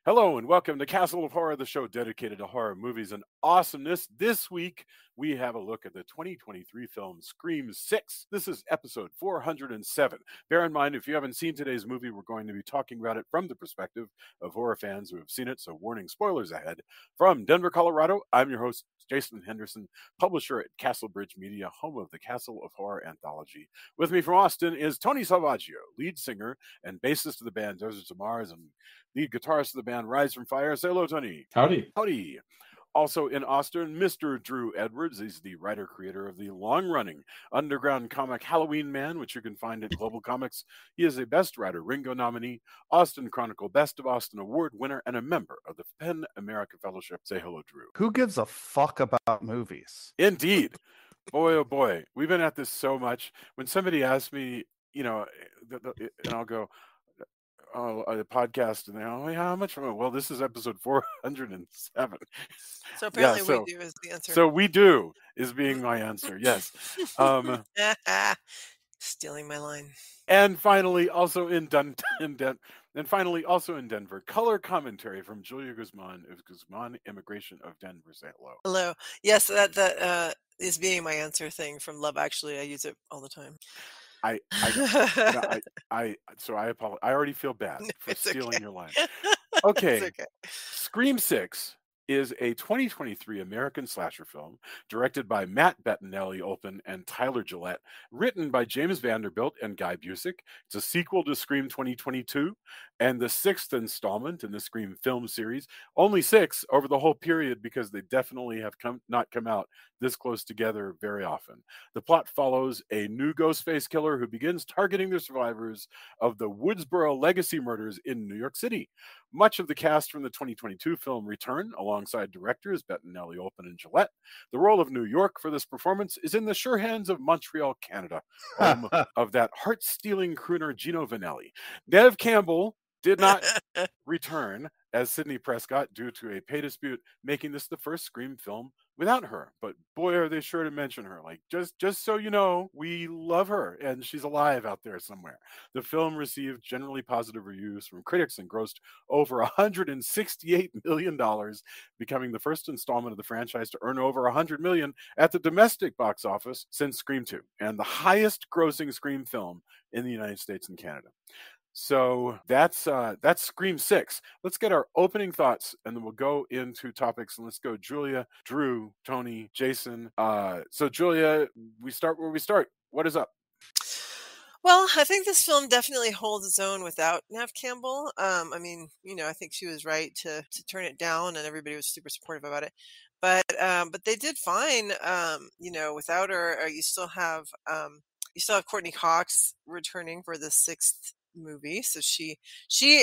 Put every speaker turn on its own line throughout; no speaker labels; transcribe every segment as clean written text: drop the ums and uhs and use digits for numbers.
Hello and welcome to Castle of Horror, the show dedicated to horror movies and awesomeness. This week, we have a look at the 2023 film Scream 6. This is episode 407. Bear in mind, if you haven't seen today's movie, we're going to be talking about it from the perspective of horror fans who have seen it, so warning spoilers ahead. From Denver, Colorado, I'm your host, Jason Henderson, publisher at Castle Bridge Media, home of the Castle of Horror anthology. With me from Austin is Tony Salvaggio, lead singer and bassist of the band Deserts of Mars and lead guitarist of the band Rise from Fire. Say hello, Tony.
Howdy.
Howdy. Also in Austin, Mr. Drew Edwards. He's the writer-creator of the long-running underground comic Halloween Man, which you can find at Global Comics. He is a Best Writer Ringo nominee, Austin Chronicle Best of Austin Award winner, and a member of the PEN America Fellowship. Say hello, Drew.
Who gives a fuck about movies?
Indeed. Boy, oh boy. We've been at this so much. When somebody asks me, and I'll go, a podcast, and they're how much from it? Well, this is episode 407.
So apparently we do is the answer.
So we do is being my answer. Yes.
Stealing my line.
And finally, also in Denver, color commentary from Julia Guzman of Guzman Immigration of Denver. Say hello.
Hello. Yes, that is being my answer thing from Love Actually. I use it all the time.
I apologize. I already feel bad for stealing your line. Okay.
It's okay.
Scream 6 is a 2023 American slasher film directed by Matt Bettinelli-Olpin and Tyler Gillette, written by James Vanderbilt and Guy Busick. It's a sequel to Scream 2022 and the sixth installment in the Scream film series. Only 6 over the whole period because they definitely have not come out this close together very often. The plot follows a new Ghostface killer who begins targeting the survivors of the Woodsboro legacy murders in New York City. Much of the cast from the 2022 film return, alongside directors Bettinelli-Olpin and Gillette. The role of New York for this performance is in the sure hands of Montreal, Canada, home of that heart-stealing crooner Gino Vanelli. Neve Campbell did not return as Sidney Prescott due to a pay dispute, making this the first Scream film without her. But boy, are they sure to mention her. Like, just so you know, we love her, and she's alive out there somewhere. The film received generally positive reviews from critics and grossed over $168 million, becoming the first installment of the franchise to earn over $100 million at the domestic box office since Scream 2, and the highest grossing Scream film in the United States and Canada. So that's Scream 6. Let's get our opening thoughts, and then we'll go into topics. And let's go, Julia, Drew, Tony, Jason. So Julia, we start where we start. What is up?
Well, I think this film definitely holds its own without Neve Campbell. I think she was right to turn it down, and everybody was super supportive about it. But they did fine. Without her, you still have Courtney Cox returning for the sixth movie. So she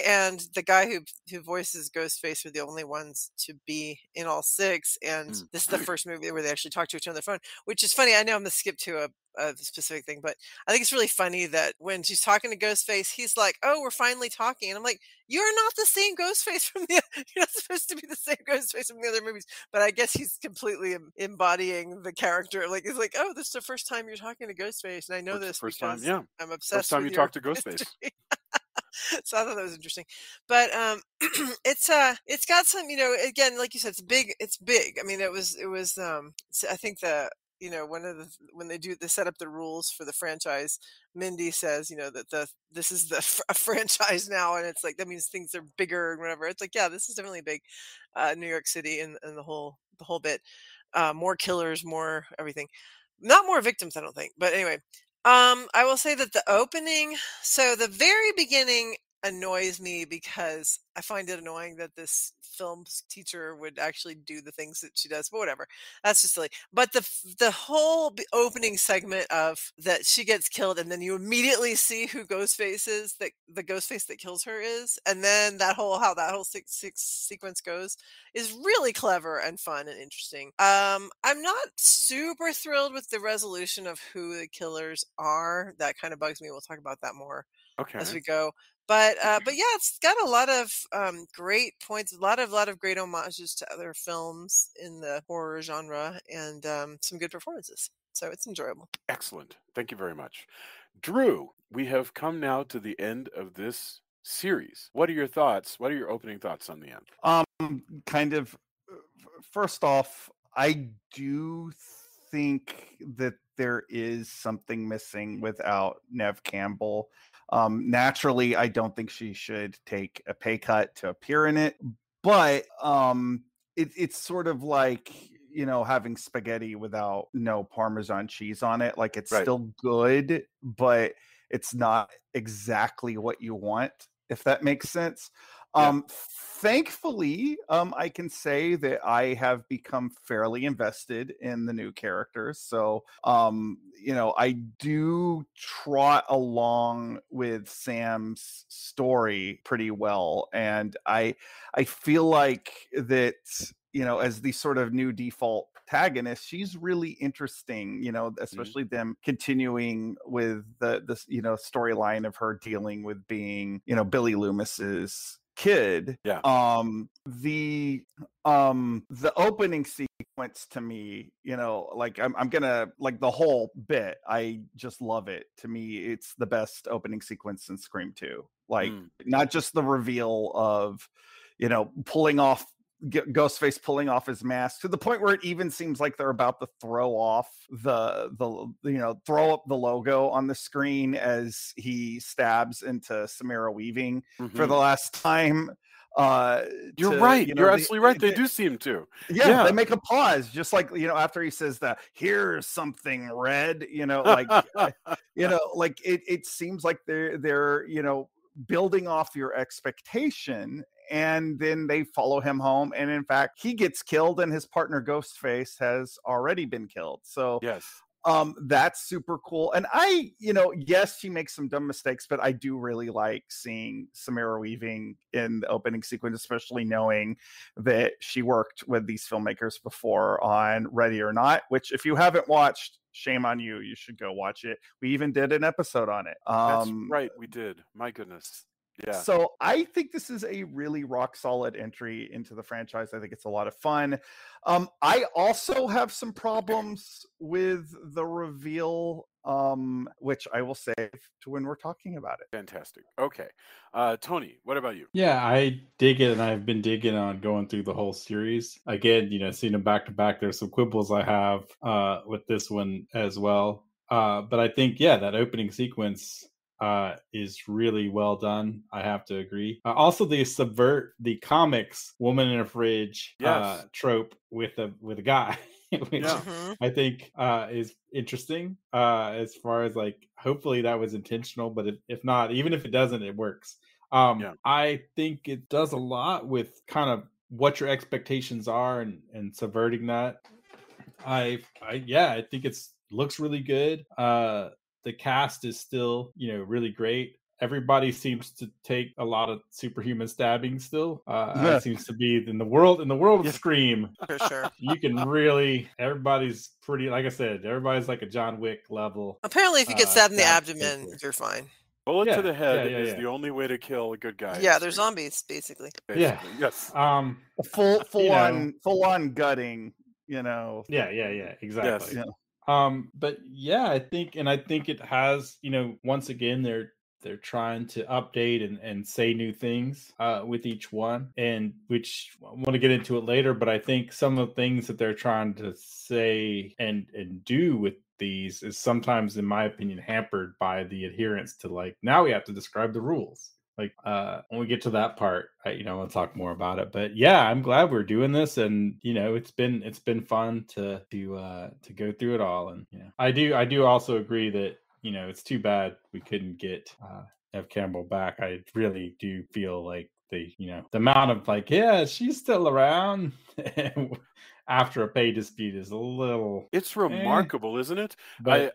and the guy who voices Ghostface are the only ones to be in all 6. And this is the first movie where they actually talk to each other on the phone, which is funny. I know I'm gonna skip to a specific thing, but I think it's really funny that when she's talking to Ghostface, he's like, "Oh, we're finally talking," and I'm like, "You're not the same Ghostface from you're not supposed to be the same Ghostface from the other movies." But I guess he's completely embodying the character. Like, it's like, "Oh, this is the first time you're talking to Ghostface, and I know this
first
because
time, yeah.
I'm obsessed
First time
with
you
your
talk to Ghostface."
So I thought that was interesting. But it's got some, again, like you said, it's big. I mean, it was I think when they set up the rules for the franchise, Mindy says, that this is a franchise now, and it's like that means things are bigger and whatever. It's like, yeah, this is definitely big. New York City and the whole bit. More killers, more everything. Not more victims, I don't think. But anyway, I will say that the opening, so the very beginning annoys me because I find it annoying that this film teacher would actually do the things that she does, but whatever. That's just silly. But the whole opening segment of that she gets killed and then you immediately see who Ghostface is, that the Ghostface that kills her is, and then how that whole sequence goes is really clever and fun and interesting. I'm not super thrilled with the resolution of who the killers are. That kind of bugs me. We'll talk about that more as we go. But yeah, it's got a lot of great points, a lot of great homages to other films in the horror genre, and some good performances. So it's enjoyable.
Excellent. Thank you very much. Drew, we have come now to the end of this series. What are your thoughts? What are your opening thoughts on the end?
Kind of. First off, I do think that there is something missing without Nev Campbell. Naturally, I don't think she should take a pay cut to appear in it, but it's sort of like, having spaghetti without no Parmesan cheese on it. Like, it's
Right.
still good, but it's not exactly what you want, if that makes sense.
Yeah.
Thankfully, I can say that I have become fairly invested in the new characters. So, I do trot along with Sam's story pretty well. And I feel like that, as the sort of new default protagonist, she's really interesting, especially them continuing with this, storyline of her dealing with being, Billy Loomis's kid.
Yeah.
The opening sequence to me, like I'm gonna, like, the whole bit, I just love it. To me, it's the best opening sequence in Scream 2. Like, not just the reveal of, pulling off Ghostface pulling off his mask to the point where it even seems like they're about to throw off throw up the logo on the screen as he stabs into Samara Weaving for the last time.
You're right. You're absolutely right. They do seem to.
Yeah, they make a pause, just like, after he says that, here's something red, like, like it seems like they're building off your expectation, and then they follow him home, and in fact he gets killed and his partner Ghostface has already been killed. So
yes,
that's super cool. And I, yes, she makes some dumb mistakes, but I do really like seeing Samara Weaving in the opening sequence, especially knowing that she worked with these filmmakers before on Ready or Not, which, if you haven't watched, shame on you. You should go watch it. We even did an episode on it.
That's right. We did. My goodness. Yeah.
So I think this is a really rock solid entry into the franchise. I think it's a lot of fun. I also have some problems with the reveal, which I will save to when we're talking about it.
Fantastic. Okay. Tony, what about you?
Yeah, I dig it, and I've been digging on going through the whole series. Again, seeing them back to back, there's some quibbles I have with this one as well. But I think, that opening sequence is really well done. I have to agree. Also, they subvert the comics woman in a fridge trope with a guy, which I think is interesting as far as, like, hopefully that was intentional, but if not, even if it doesn't, it works. I think it does a lot with kind of what your expectations are and subverting that. I think looks really good. The cast is still, really great. Everybody seems to take a lot of superhuman stabbing still. It seems to be in the world of Scream.
For sure.
You can really, everybody's pretty, like I said, everybody's like a John Wick level.
Apparently, if you get stabbed in the abdomen, you're fine.
Bullet to the head is the only way to kill a good guy.
Yeah, they're zombies, basically.
Yeah.
Yes.
Full on gutting, Yeah,
exactly.
Yes.
But I think it has, once again, they're trying to update and say new things with each one, and which I want to get into it later, but I think some of the things that they're trying to say and do with these is sometimes, in my opinion, hampered by the adherence to, like, now we have to describe the rules. Like, when we get to that part, I'll talk more about it. But I'm glad we're doing this, and it's been fun to go through it all. And I do also agree that it's too bad we couldn't get Nev Campbell back. I really do feel like the amount of, like, she's still around after a pay dispute is a little.
It's remarkable, isn't it? But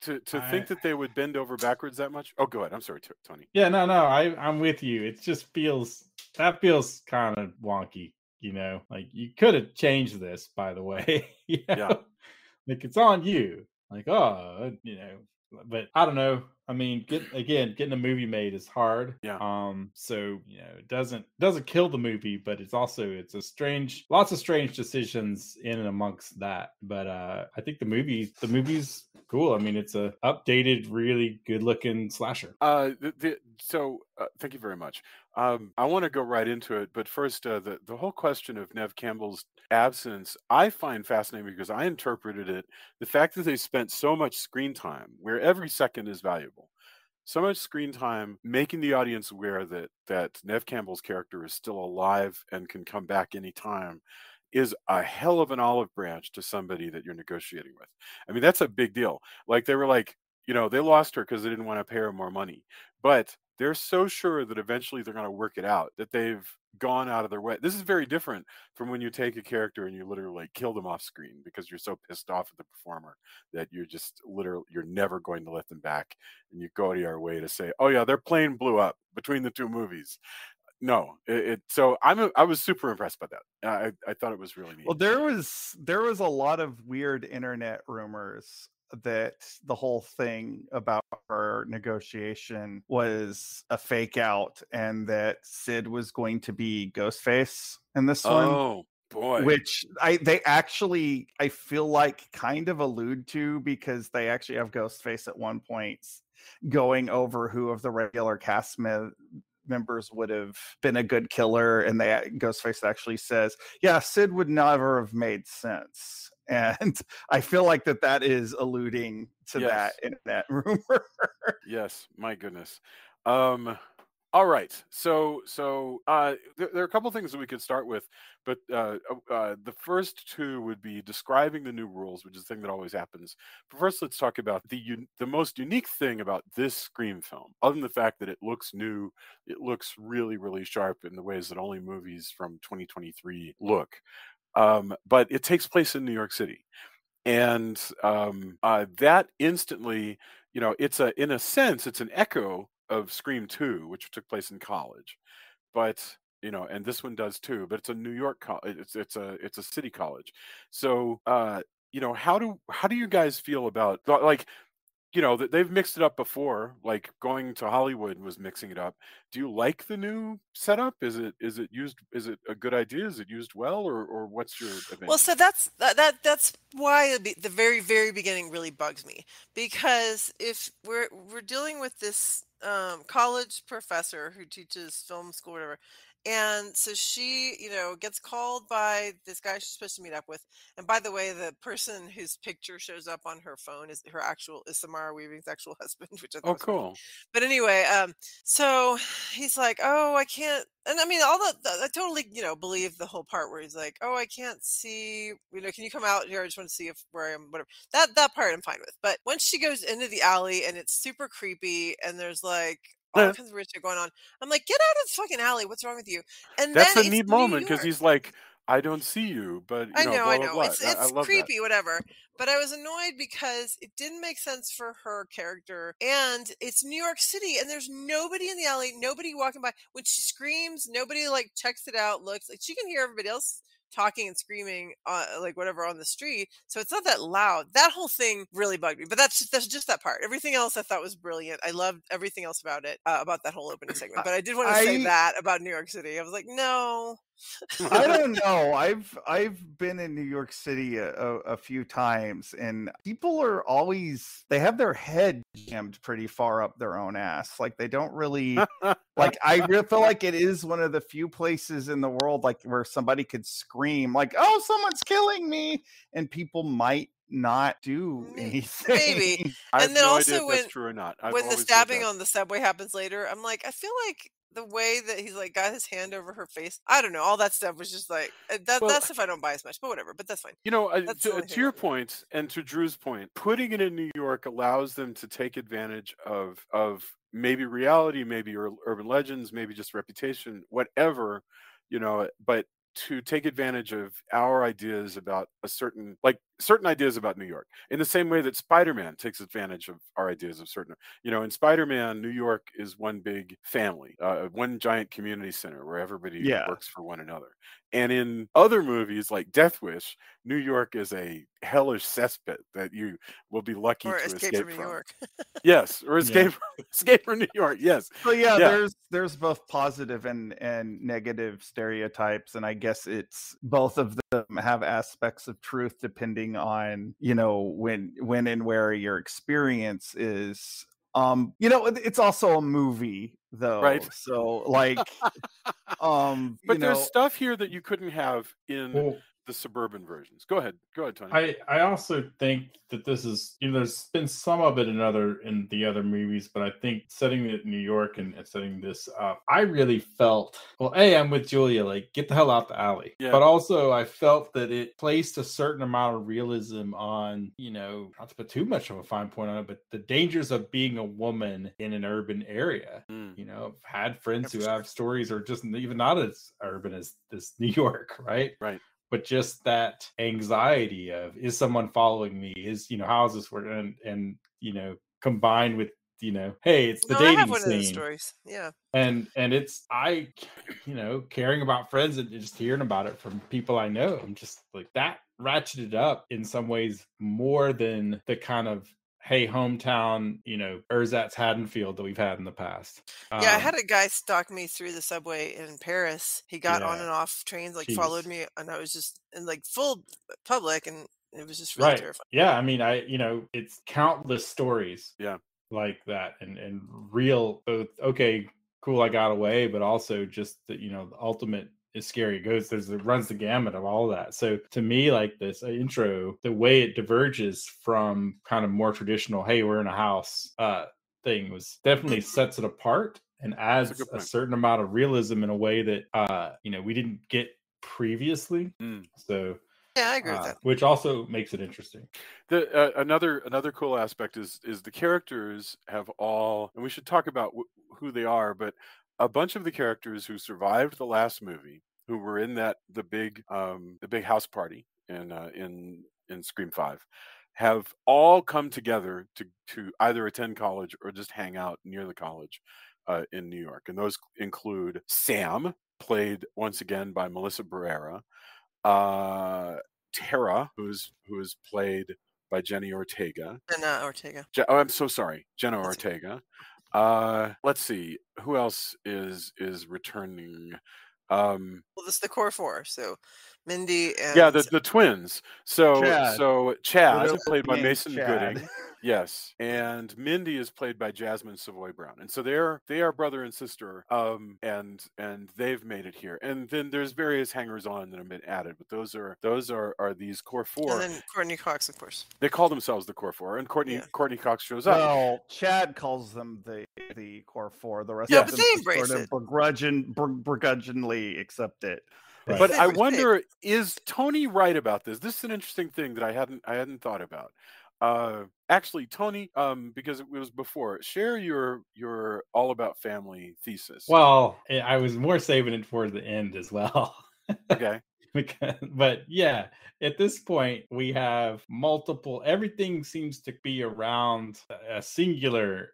To think that they would bend over backwards that much. Oh, go ahead. I'm sorry, Tony.
Yeah, no, I'm with you. It just feels kind of wonky, Like, you could have changed this, by the way.
Yeah.
Like, it's on you. Like, but I don't know. I mean, getting a movie made is hard.
Yeah.
So it doesn't kill the movie, but it's lots of strange decisions in and amongst that. But I think the movie's cool. I mean, it's a updated, really good looking slasher.
Thank you very much. I want to go right into it, but first, the whole question of Nev Campbell's absence, I find fascinating because I interpreted it the fact that they spent so much screen time, where every second is valuable. So much screen time making the audience aware that Nev Campbell's character is still alive and can come back anytime is a hell of an olive branch to somebody that you're negotiating with. I mean, that's a big deal. Like they were like, they lost her because they didn't want to pay her more money, but they're so sure that eventually they're going to work it out that they've gone out of their way. This is very different from when you take a character and you literally like kill them off screen because you're so pissed off at the performer that you're just literally, you're never going to let them back, and you go to your way to say, oh yeah, their plane blew up between the two movies. No, so I was super impressed by that. I thought it was really neat.
Well, there was a lot of weird internet rumors that the whole thing about her negotiation was a fake out, and that Sid was going to be Ghostface in this one.
Oh boy.
Which they actually, I feel like, kind of allude to, because they actually have Ghostface at one point going over who of the regular cast members would have been a good killer, and Ghostface actually says, yeah, Sid would never have made sense. And I feel like that is alluding to that internet rumor.
Yes, my goodness. All right, so there are a couple things that we could start with, but the first two would be describing the new rules, which is the thing that always happens. But first, let's talk about the most unique thing about this Scream film, other than the fact that it looks new, it looks really, really sharp in the ways that only movies from 2023 look. But it takes place in New York City, and that instantly, in a sense, it's an echo of Scream 2, which took place in college, but and this one does too, but it's a New York college. It's a city college. So how do you guys feel about, like, that they've mixed it up before, like going to Hollywood was mixing it up. Do you like the new setup? Is it a good idea? Is it used well, or what's your opinion?
Well, so that's why the very, very beginning really bugs me, because if we're dealing with this college professor who teaches film school, whatever, and so she, gets called by this guy she's supposed to meet up with. And by the way, the person whose picture shows up on her phone is Samara Weaving's actual husband, which I thought was funny.
Cool.
But anyway, so he's like, oh, I can't. And I mean, I totally, believe the whole part where he's like, oh, I can't see, can you come out here? I just want to see where I am, whatever. That part I'm fine with. But once she goes into the alley and it's super creepy and there's like all kinds of weird shit going on, I'm like, get out of the fucking alley. What's wrong with you? And
that's
then
a neat moment, because he's like, I don't see you, but
I know.
blah, blah, blah.
It's
love
creepy,
that.
whatever. But I was annoyed because it didn't make sense for her character, and it's New York City, and there's nobody in the alley, nobody walking by. When she screams, nobody like checks it out, looks like she can hear everybody else talking and screaming, like whatever on the street. So it's not that loud. That whole thing really bugged me. But that's just that part. Everything else I thought was brilliant. I loved everything else about it, about that whole opening segment. But I did want to say that about New York City. I was like, no.
I don't know. I've been in New York City a few times, and people are always, they have their head jammed pretty far up their own ass. Like they don't really like. I really feel like it is one of the few places in the world like where somebody could scream like, "Oh, someone's killing me," and people might not do anything.
Maybe.
I
And then
have no
also
idea if that's true or not.
when the stabbing on the subway happens later, I'm like, I feel like the way that he's like got his hand over her face, I don't know, all that stuff was just like that stuff I don't buy as much, but whatever. But that's fine.
To your point and to Drew's point, putting it in New York allows them to take advantage of maybe reality, maybe urban legends, maybe just reputation, whatever, but to take advantage of our ideas about certain ideas about New York, in the same way that Spider-Man takes advantage of our ideas of certain, in Spider-Man, New York is one big family, one giant community center where everybody works for one another. And in other movies like Death Wish, New York is a hellish cesspit that you will be lucky to escape from. New York. Yes, or escape from New York. Yes.
So there's both positive and negative stereotypes, and I guess it's both of them have aspects of truth depending depending on, when and where your experience is. It's also a movie though.
Right.
So like,
but there's stuff here that you couldn't have in the suburban versions. Go ahead, Tony.
I also think that this is, there's been some of it in the other movies, but I think setting it in New York and setting this up, I really felt, I'm with Julia, like, get the hell out the alley. Yeah. But also I felt that it placed a certain amount of realism on, not to put too much of a fine point on it, but the dangers of being a woman in an urban area. I've had friends who have stories or just even not as urban as this New York, right?
Right.
But just that anxiety of, is someone following me? How is this working? And combined with, hey, it's the dating
I have one
scene.
of those stories. Yeah.
And it's, caring about friends and just hearing about it from people I know. I'm just like, that ratcheted up in some ways more than the kind of, hey, hometown, ersatz Haddonfield that we've had in the past.
Yeah, I had a guy stalk me through the subway in Paris. He got on and off trains, followed me, and I was just in full public, and it was just really terrifying.
Yeah, I mean, it's countless stories.
Yeah.
Like that, and real, both, okay, cool, I got away, but also just the, the ultimate is scary. It runs the gamut of all of that. So to me, like this intro, the way it diverges from kind of more traditional, hey, we're in a house thing, was definitely sets it apart and adds a certain amount of realism in a way that we didn't get previously. So
yeah, I agree with that.
Which also makes it interesting.
Another cool aspect is the characters have all, and we should talk about who they are, but a bunch of the characters who survived the last movie, who were in the big house party in Scream 5, have all come together to either attend college or just hang out near the college in New York. And those include Sam, played once again by Melissa Barrera, Tara, who is played by Jenna Ortega. I'm so sorry, Jenna Ortega. Let's see, who else is returning?
Well, this is the core four, so Mindy and
the twins. So Chad, played by Mason Gooding. Yes, and Mindy is played by Jasmine Savoy Brown, and so they are brother and sister, and they've made it here. And then there's various hangers-on that have been added, but those are these core four.
And then Courtney Cox, of course.
They call themselves the core four, and Courtney Cox shows up.
Well, Chad calls them the core four. The rest of them
but they embrace
sort of begrudgingly accept it.
Right. But I wonder, is Tony right about this? This is an interesting thing that I hadn't thought about. Actually, Tony, because it was before, share your all about family thesis.
Well, I was more saving it for the end as well.
Okay.
But yeah, at this point we have everything seems to be around a singular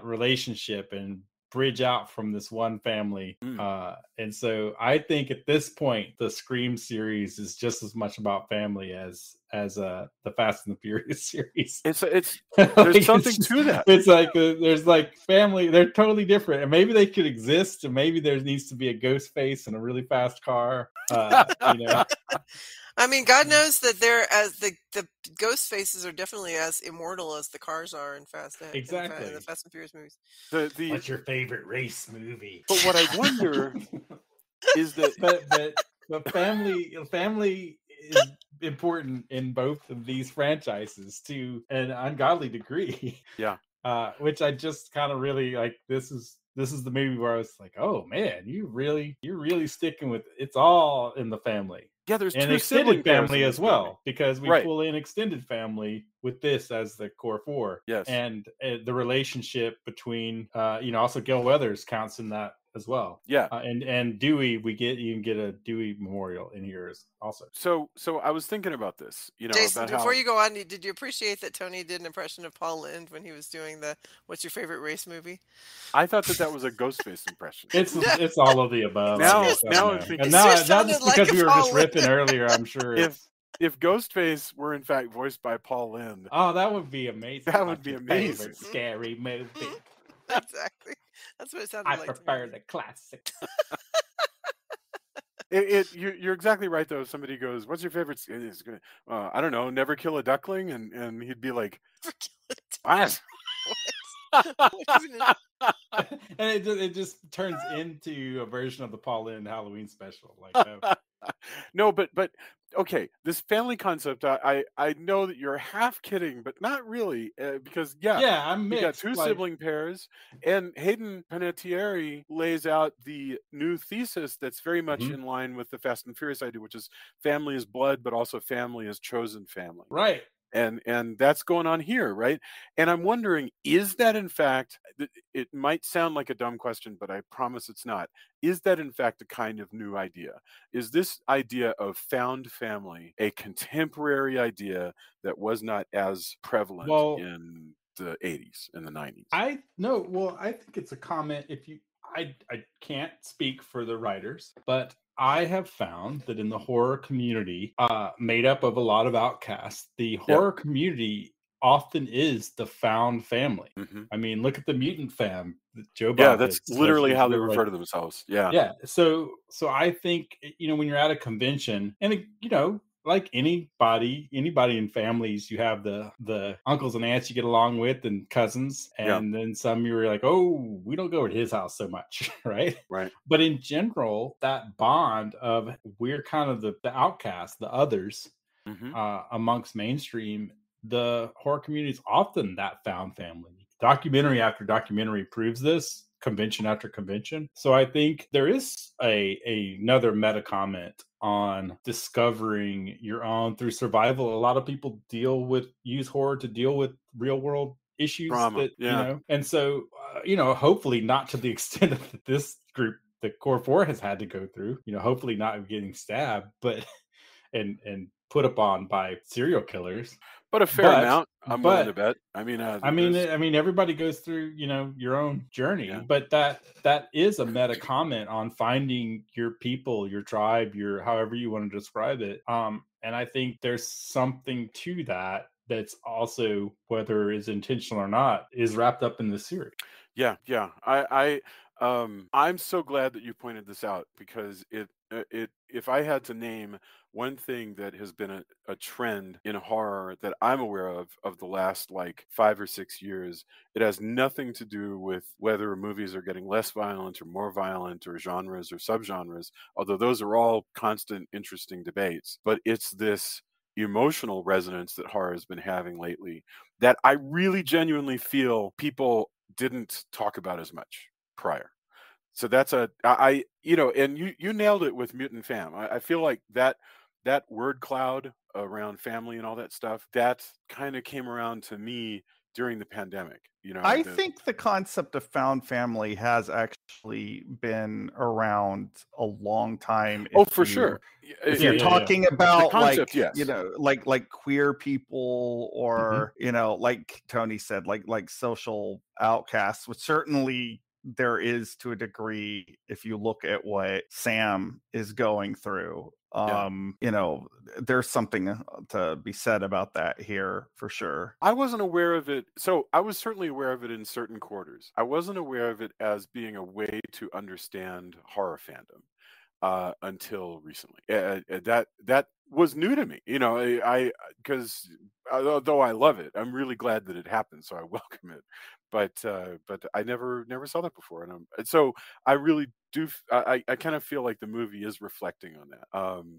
relationship and bridge out from this one family. And so I think at this point the Scream series is just as much about family as the Fast and the Furious series.
It's there's something to that.
It's like there's like family, they're totally different, and maybe they could exist, and maybe there needs to be a ghost face and a really fast car.
I mean, God knows that the ghost faces are definitely as immortal as the cars are in
exactly
in the Fast and Furious movies.
What's your favorite race movie?
But what I wonder is that
but family is important in both of these franchises to an ungodly degree.
Yeah.
Which I just kind of really like. This is the movie where I was like, oh man, you're really sticking with it's all in the family.
Yeah, there's
and
two
extended family as well, because we
right.
pull in extended family with this as the core four.
Yes,
and the relationship between also Gil Weathers counts in that as well.
Yeah,
and Dewey, you can get a Dewey memorial in here also.
So I was thinking about this,
Jason,
about
before you go on, did you appreciate that Tony did an impression of Paul Lynde when he was doing the "What's your favorite race movie"?
I thought that was a Ghostface impression.
It's all of the above.
Now
I'm thinking, not just because we were just ripping earlier. I'm sure
if Ghostface were in fact voiced by Paul Lynde,
oh, that would be amazing.
That would be amazing.
Scary movie.
Exactly. That's what it sounded like.
I prefer the classic.
You're exactly right though. Somebody goes, "What's your favorite?" I don't know. Never kill a duckling, and he'd be like, "What?"
What even
And it just turns into a version of the Paul Lynde Halloween special. Like,
No, but okay, this family concept. I know that you're half kidding, but not really, because
yeah, I'm
you got
mixed.
two
Like,
sibling pairs, and Hayden Panettiere lays out the new thesis that's very much
Mhm.
in line with the Fast and Furious idea, which is family is blood, but also family is chosen family.
right.
And that's going on here, right? And I'm wondering, is that in fact, it might sound like a dumb question, but I promise it's not. Is that in fact a kind of new idea? Is this idea of found family a contemporary idea that was not as prevalent
Well,
in the 80s and the 90s?
I think it's a comment. I can't speak for the writers, but I have found that in the horror community, made up of a lot of outcasts, the horror community often is the found family.
Mhm.
I mean, look at the mutant fam that Joe
Yeah,
Bob
that's
is
literally how they
they're like,
refer to themselves. Yeah.
yeah. So I think, when you're at a convention, and like anybody in families, you have the uncles and aunts you get along with and cousins,
Yeah.
and then some you're like, oh, we don't go to his house so much, right?
Right.
But in general, that bond of we're kind of the outcasts, the others,
Mhm.
amongst mainstream, the horror community is often that found family. Documentary after documentary proves this, convention after convention. So I think there is another meta comment on discovering your own through survival. A lot of people use horror to deal with real world issues
Drama.
that,
Yeah.
and so, hopefully not to the extent that this group, the Core 4, has had to go through, hopefully not getting stabbed, but and put upon by serial killers.
But a fair
But
amount, I'm willing to bet. I mean,
everybody goes through, your own journey.
Yeah.
But that is a meta comment on finding your people, your tribe, your however you want to describe it. And I think there's something to that that's also, whether it's intentional or not, is wrapped up in the series.
Yeah. I'm so glad that you pointed this out, because if I had to name one thing that has been a trend in horror that I'm aware of the last like 5 or 6 years, it has nothing to do with whether movies are getting less violent or more violent, or genres or subgenres, although those are all constant, interesting debates. But it's this emotional resonance that horror has been having lately that I really genuinely feel people didn't talk about as much prior. So that's and you nailed it with Mutant Fam. I feel like that word cloud around family and all that stuff, that kind of came around to me during the pandemic.
I think the concept of found family has actually been around a long time.
Oh, for sure.
If you're talking about
concept,
like,
yes.
like queer people, or like Tony said, like social outcasts, which certainly there is to a degree if you look at what Sam is going through. There's something to be said about that here for sure.
I wasn't aware of it. So I was certainly aware of it in certain quarters. I wasn't aware of it as being a way to understand horror fandom until recently. That was new to me. Because although I love it, I'm really glad that it happened, so I welcome it. But I never saw that before, and so I really do. I kind of feel like the movie is reflecting on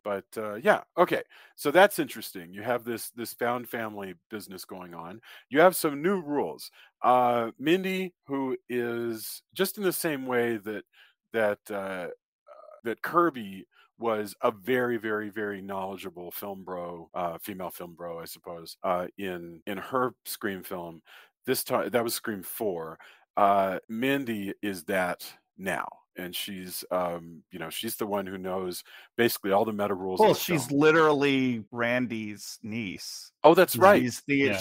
that. Yeah, okay. So that's interesting. You have this found family business going on. You have some new rules. Mindy, who is just in the same way that Kirby was a very, very, very knowledgeable film bro, female film bro, I suppose, in her Scream film. This time, that was Scream 4. Mindy is that now. And she's, she's the one who knows basically all the meta rules.
Well, she's literally Randy's niece.
Oh, that's right.
She's the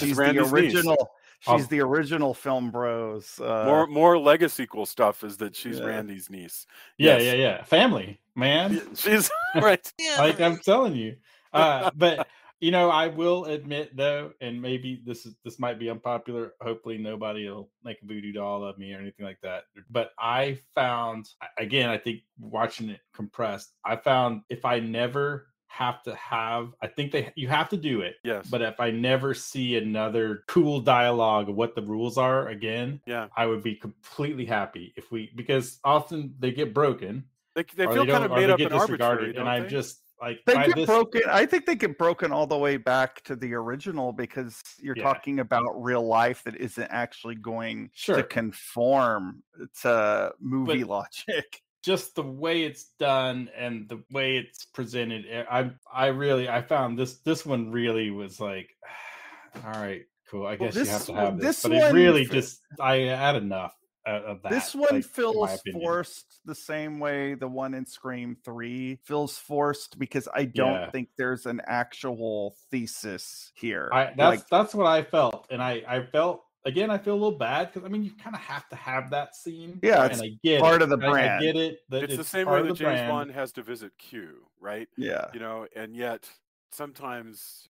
original.
Niece.
She's the original film bros.
More legacy cool stuff is that she's Randy's niece.
Yeah. Family, man.
She's right.
Like I'm telling you. But I will admit though, and maybe this might be unpopular. Hopefully, nobody will make a voodoo doll of me or anything like that. But I found, again, I think watching it compressed, I found if I never have to have, I think you have to do it.
Yes.
But if I never see another cool dialogue of what the rules are again,
Yeah.
I would be completely happy because often they get broken.
They feel kind of made up and arbitrary,
and I'm just like
they get broken. I think they get broken all the way back to the original because you're talking about real life that isn't actually going to conform to movie logic.
Just the way it's done and the way it's presented, I found this one really was like, all right, cool. I guess you have to have this, but it really I had enough of that.
This one feels forced the same way the one in Scream 3 feels forced because I don't think there's an actual thesis here.
That's what I felt, and I felt. Again, I feel a little bad because you kind of have to have that scene.
Yeah,
and
I get part of the brand.
I get it.
It's the same way that James Bond has to visit Q, right?
Yeah,
and yet sometimes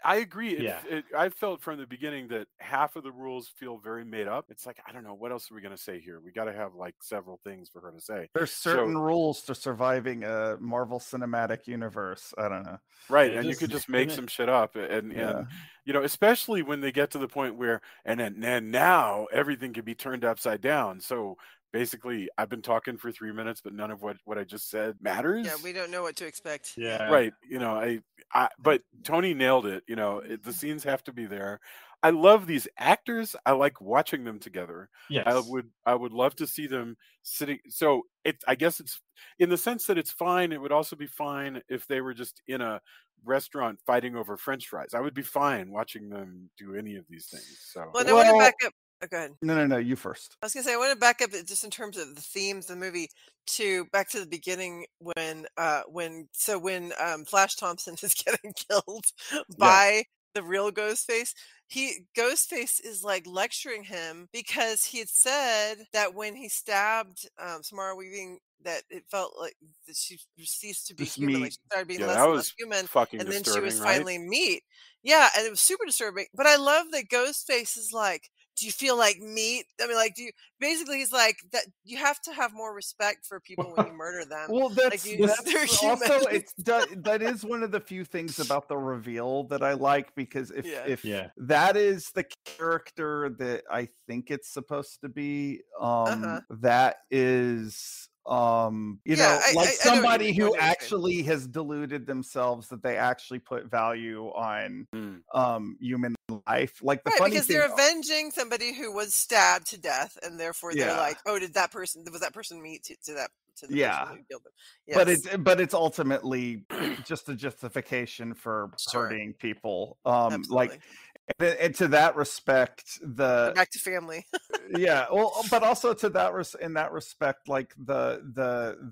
I agree. I felt from the beginning that half of the rules feel very made up. It's like, I don't know, what else are we going to say here? We got to have like several things for her to say.
There's certain rules to surviving a Marvel Cinematic Universe. I don't know.
Right, and you could just make some shit up, and especially when they get to the point where, and then now everything can be turned upside down. So basically, I've been talking for 3 minutes, but none of what I just said matters.
Yeah, we don't know what to expect.
Yeah,
right. But Tony nailed it. The scenes have to be there. I love these actors. I like watching them together.
Yes.
I would love to see them sitting. So I guess it's in the sense that it's fine. It would also be fine if they were just in a restaurant fighting over French fries. I would be fine watching them do any of these things. So
I want to back up. Oh, go ahead.
No, you first.
I was gonna say I want to back up just in terms of the themes of the movie back to the beginning when Flash Thompson is getting killed by the real Ghostface. Ghostface is like lecturing him because he had said that when he stabbed Samara Weaving, that it felt like that she ceased to be human. Like she started being less and less human, and then she was finally meat. Yeah, and it was super disturbing. But I love that Ghostface is like, do you feel like meat? Basically he's like that you have to have more respect for people when you murder them.
Well, that's also that is one of the few things about the reveal that I like, because if that is the character that I think it's supposed to be, that is somebody who actually has deluded themselves that they actually put value on human life. Like the funny
because
thing,
they're avenging somebody who was stabbed to death, and therefore they're like, oh, was that person meet to the person who killed them? Yes.
But it's ultimately just a justification for hurting people. And to that respect,
back to family.
But also to that in that respect, like the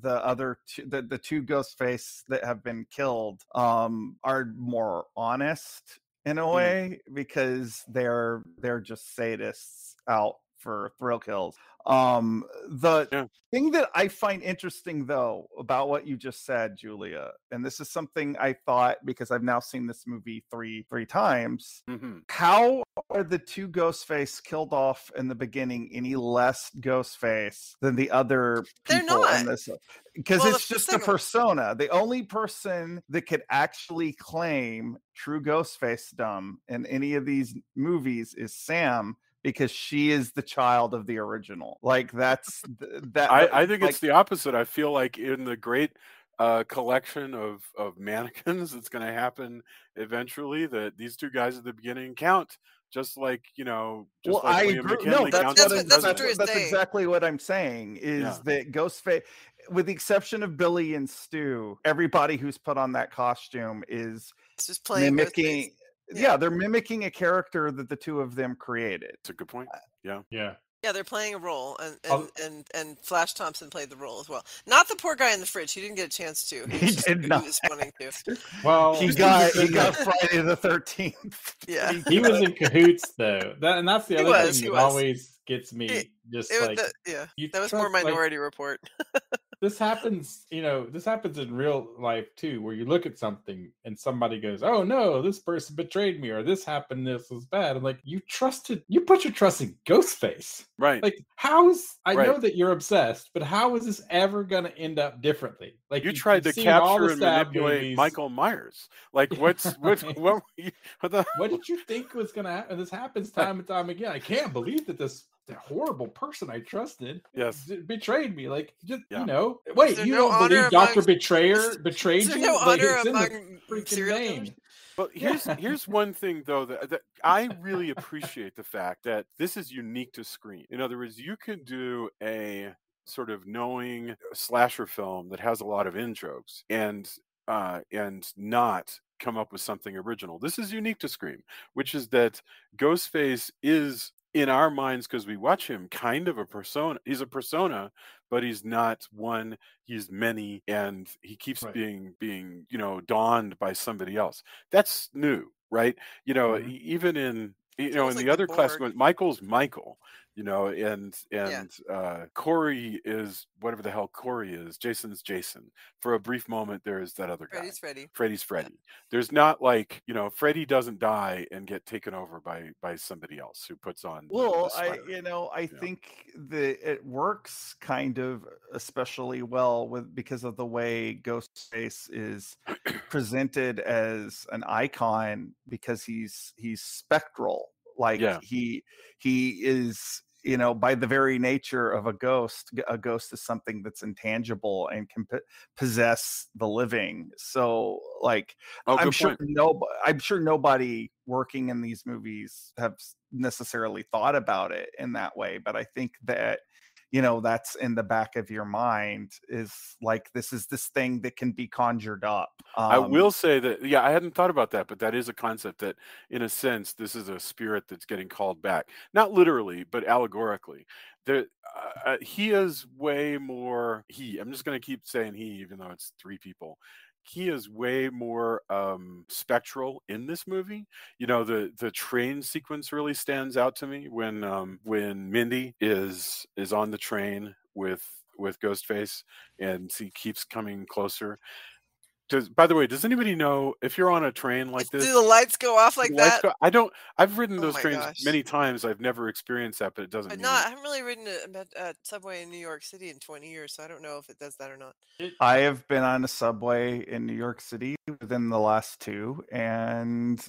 other the two Ghostface that have been killed are more honest in a way, because they're just sadists out for thrill kills. The thing that I find interesting, though, about what you just said, Julia, and this is something I thought, because I've now seen this movie three times. How are the two Ghostface killed off in the beginning any less Ghostface than the other people in this? Because it's just a persona. The only person that could actually claim true Ghostface-dom in any of these movies is Sam, because she is the child of the original. Like that's that.
I think it's the opposite. I feel like in the great collection of mannequins that's going to happen eventually, that these two guys at the beginning count. Just like,
I agree. No, that's exactly what I'm saying, is that Ghostface, with the exception of Billy and Stu, everybody who's put on that costume is
just playing
mimicking. Yeah, they're mimicking a character that the two of them created.
It's a good point.
Yeah, they're playing a role, and Flash Thompson played the role as well. Not the poor guy in the fridge. He didn't get a chance to.
He did not.
He was wanting to.
Well,
he got Friday the 13th.
Yeah,
he was in cahoots though. That's the other thing that always gets me. That
was more Minority Report.
this happens, this happens in real life too, where you look at something and somebody goes, "Oh no, this person betrayed me," or "This happened, this was bad." I'm like, you put your trust in Ghostface.
Right.
Like, I know that you're obsessed, but how is this ever going to end up differently? Like,
you tried to capture and manipulate
movies.
Michael Myers. Like, what
did you think was going to happen? This happens time and time again. I can't believe that this horrible person I trusted betrayed me. Like, just, wait, you don't believe Dr. Betrayer betrayed you?
No
like,
honor
it's in
among
the freaking
serial
name.
killers?
But here's one thing though that I really appreciate the fact that this is unique to Scream. In other words, you can do a sort of knowing slasher film that has a lot of in jokes and not come up with something original. This is unique to Scream, which is that Ghostface is, in our minds, because we watch him, kind of a persona. He's a persona, but he's not one. He's many, and he keeps being donned by somebody else. That's new, right? Even in in the other classic, Michael's Michael. And Corey is whatever the hell Corey is. Jason's Jason. For a brief moment, there is that other guy. Freddy's Freddy. Yeah. There's not like, Freddy doesn't die and get taken over by somebody else who puts on.
Well, I think that it works kind of especially well because of the way Ghostface is presented as an icon, because he's spectral. Like he is, by the very nature of a ghost is something that's intangible and can possess the living. So, like, I'm sure nobody working in these movies have necessarily thought about it in that way, but I think that that's in the back of your mind, is like, this is this thing that can be conjured up.
I will say that, I hadn't thought about that, but that is a concept that, in a sense, this is a spirit that's getting called back. Not literally, but allegorically. He is way more, I'm just going to keep saying he, even though it's three people. He is way more spectral in this movie. The train sequence really stands out to me when Mindy is on the train with Ghostface, and he keeps coming closer. By the way, does anybody know if you're on a train like this?
Do the lights go off like that?
I've ridden those trains many times. I've never experienced that, but it doesn't.
I haven't really ridden a subway in New York City in 20 years, so I don't know if it does that or not.
I have been on a subway in New York City within the last 2, and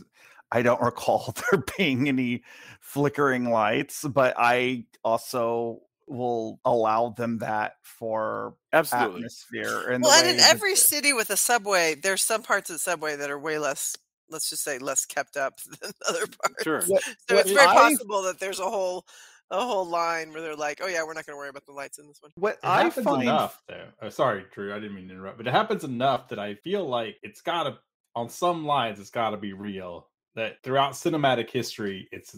I don't recall there being any flickering lights, but I also will allow them that for atmosphere. And
in every city with a subway, there's some parts of the subway that are way less, let's just say, less kept up than other parts.
Sure.
So it's very possible that there's a whole line where they're like, "Oh yeah, we're not going to worry about the lights in this one."
It happens enough, though. Sorry, Drew, I didn't mean to interrupt, but it happens enough that I feel like it's got to, on some lines, it's got to be real. That throughout cinematic history, it's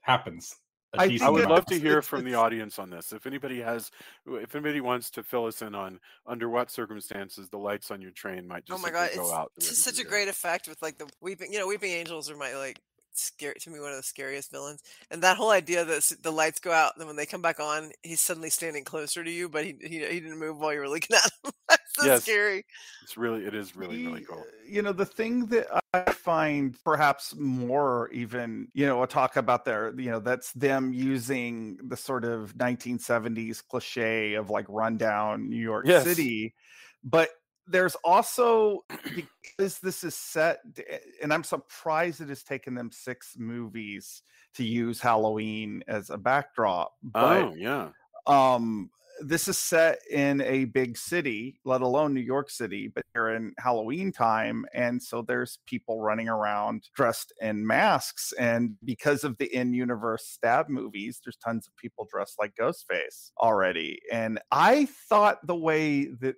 happens.
I would love to hear from the audience on this. If anybody wants to fill us in on under what circumstances the lights on your train might just go out.
It's such a great effect with like the weeping Angels are my scary, to me, one of the scariest villains. And that whole idea that the lights go out and then when they come back on, he's suddenly standing closer to you, but he didn't move while you were looking at him. That's so scary.
It is really cool.
The thing that I find perhaps more even, we'll talk about that's them using the sort of 1970s cliche of like rundown New York City. But there's also, because this is set, and I'm surprised it has taken them 6 movies to use Halloween as a backdrop. But, this is set in a big city, let alone New York City, but they're in Halloween time. And so there's people running around dressed in masks. And because of the in-universe stab movies, there's tons of people dressed like Ghostface already. And I thought the way that,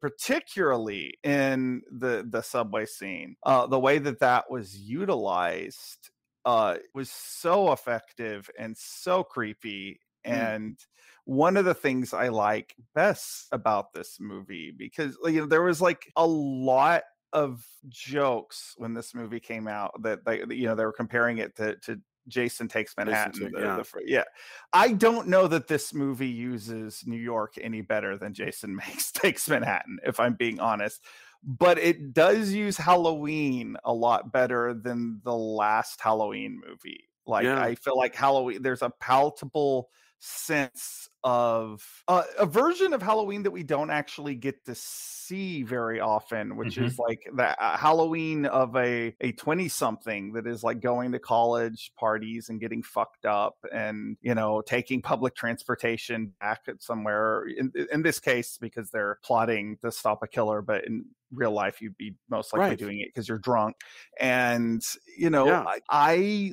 particularly in the subway scene, the way that was utilized was so effective and so creepy. And one of the things I like best about this movie, because there was like a lot of jokes when this movie came out that they were comparing it to Jason Takes Manhattan.
Yeah.
Yeah. I don't know that this movie uses New York any better than Jason Takes Manhattan, if I'm being honest. But it does use Halloween a lot better than the last Halloween movie. Like,
Yeah.
I feel like Halloween, there's a palpable sense of a version of Halloween that we don't actually get to see very often, which is like the Halloween of a 20-something that is like going to college parties and getting fucked up and, you know, taking public transportation back at somewhere. In this case, because they're plotting to stop a killer, but in real life, you'd be most likely doing it because you're drunk. And, you know, I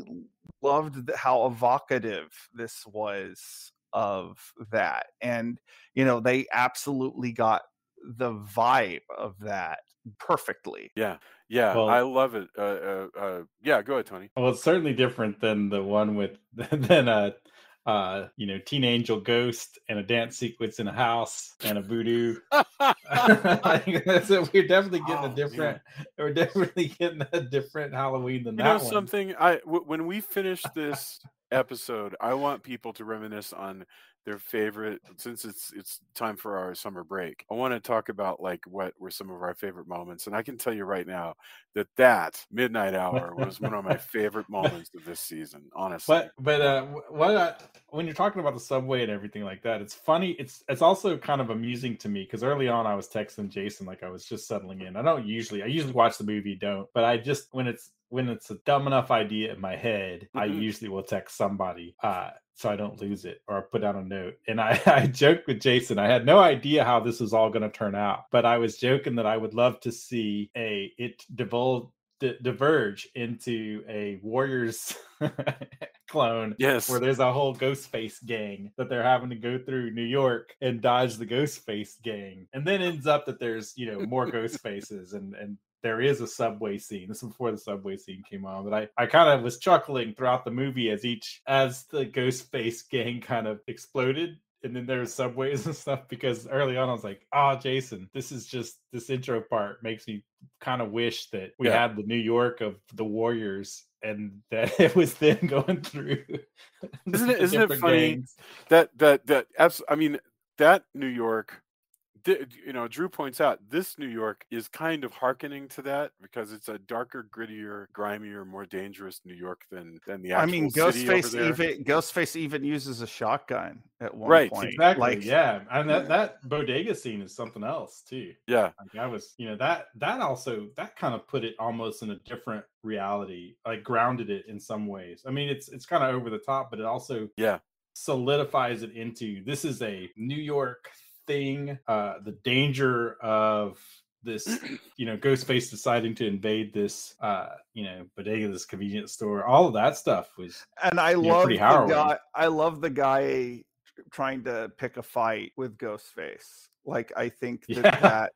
loved how evocative this was of that. And, you know, they absolutely got the vibe of that perfectly.
Yeah.
Well,
I love it. Yeah, go ahead, Tony.
Well, it's certainly different than the one with than you know, Teen Angel Ghost and a dance sequence in a house and a voodoo. I think that's it. We're definitely getting a different. We're definitely getting a different Halloween than that one.
Something. When we finish this episode, I want people to reminisce on their favorite, since it's time for our summer break. I want to talk about like what were some of our favorite moments, and I can tell you right now that Midnight Hour was one of my favorite moments of this season, honestly.
But when you're talking about the subway and everything like that, it's funny. It's also kind of amusing to me because early on I was texting Jason like I was just settling in. I usually watch the movie, but I just when it's a dumb enough idea in my head, I usually will text somebody so I don't lose it, or put down a note. And I joked with Jason. I had no idea how this was all going to turn out, but I was joking that I would love to see it diverge into a Warriors clone, where there's a whole Ghostface gang that they're having to go through New York and dodge the Ghostface gang, and then ends up that there's, you know, more Ghostfaces and there is a subway scene. This is before the subway scene came on, but I kind of was chuckling throughout the movie as the Ghostface gang kind of exploded. And then there's subways and stuff, because early on I was like, Jason, this intro part makes me kind of wish that we had the New York of the Warriors and that it was them going through.
Isn't it funny that New York, you know, Drew points out this New York is kind of hearkening to that because it's a darker, grittier, grimier, more dangerous New York than the actual city over there.
Ghostface even uses a shotgun at one point.
Exactly. Like, and that bodega scene is something else too.
Yeah,
like I was, you know, that kind of put it almost in a different reality, like grounded it in some ways. I mean, it's kind of over the top, but it also solidifies it into this is a New York thing. The danger of this, you know, Ghostface deciding to invade this, you know, bodega, this convenience store, all of that stuff was,
and I love the guy. I love the guy trying to pick a fight with Ghostface. Like, I think that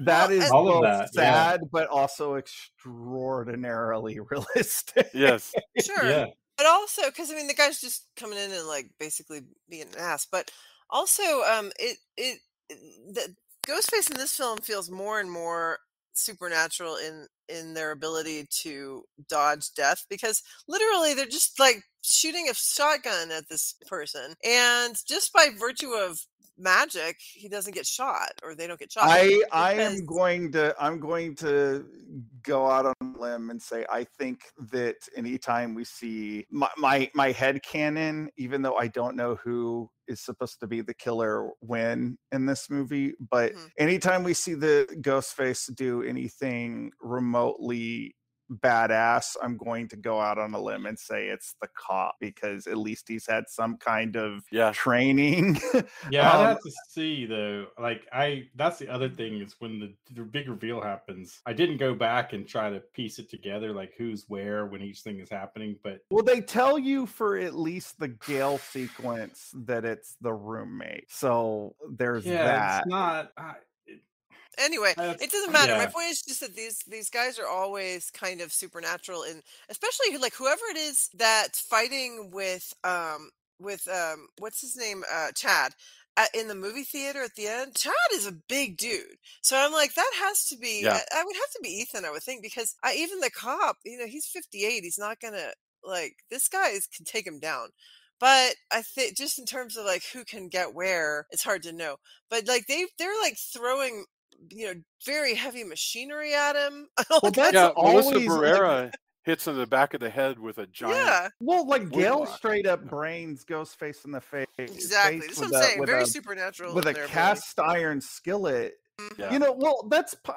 that is
all
both
of that
sad, but also extraordinarily realistic.
Yes,
sure.
Yeah.
But also, because I mean, the guy's just coming in and like basically being an ass. But also, the Ghostface in this film feels more and more supernatural in their ability to dodge death, because literally they're just like shooting a shotgun at this person, and just by virtue of magic, he doesn't get shot, or they don't get shot.
I'm going to go out on a limb and say I think that anytime we see my head canon, even though I don't know who is supposed to be the killer when in this movie, but anytime we see the Ghostface do anything remotely badass, I'm going to go out on a limb and say it's the cop, because at least he's had some kind of training.
I'd have to see though. Like that's the other thing, is when the big reveal happens, I didn't go back and try to piece it together, like who's where when each thing is happening. But
they tell you for at least the Gale sequence that it's the roommate. So there's that.
It's not.
Anyway, it doesn't matter. My point is just that these guys are always kind of supernatural, and especially like whoever it is that's fighting with what's his name, Chad, in the movie theater at the end. Chad is a big dude, so I'm like, that has to be. I would have to be Ethan, I would think, because even the cop, you know, he's 58. He's not gonna like this guy can take him down. But I think just in terms of like who can get where, it's hard to know. But like they're like throwing, very heavy machinery at him.
Well,
Like,
that's
Yeah, Melissa
always like,
Barrera hits in the back of the head with a giant.
yeah,
well, like Gale
woodblock.
straight up brains Ghostface in the
exactly.
face
That's what
with
I'm saying.
with
Very
a
supernatural
with
in
a
their ability.
cast iron skillet.
Yeah.
You know, well,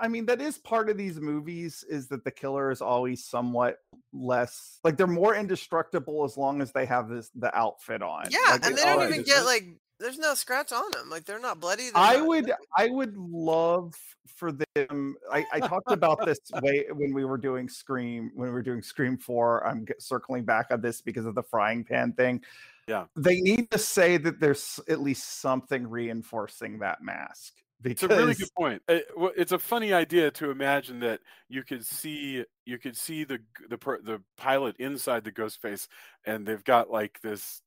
I mean, that is part of these movies, is that the killer is always somewhat less, like, they're more indestructible as long as they have the outfit on.
Yeah,
Like,
and
it
they don't
always-
even get like. There's no scratch on them. Like they're not bloody.
I would love for them. I talked about this when we were doing Scream 4. I'm circling back on this because of the frying pan thing.
Yeah.
They need to say that there's at least something reinforcing that mask.
It's a really good point. It's a funny idea to imagine that you could see the pilot inside the ghost face, and they've got like this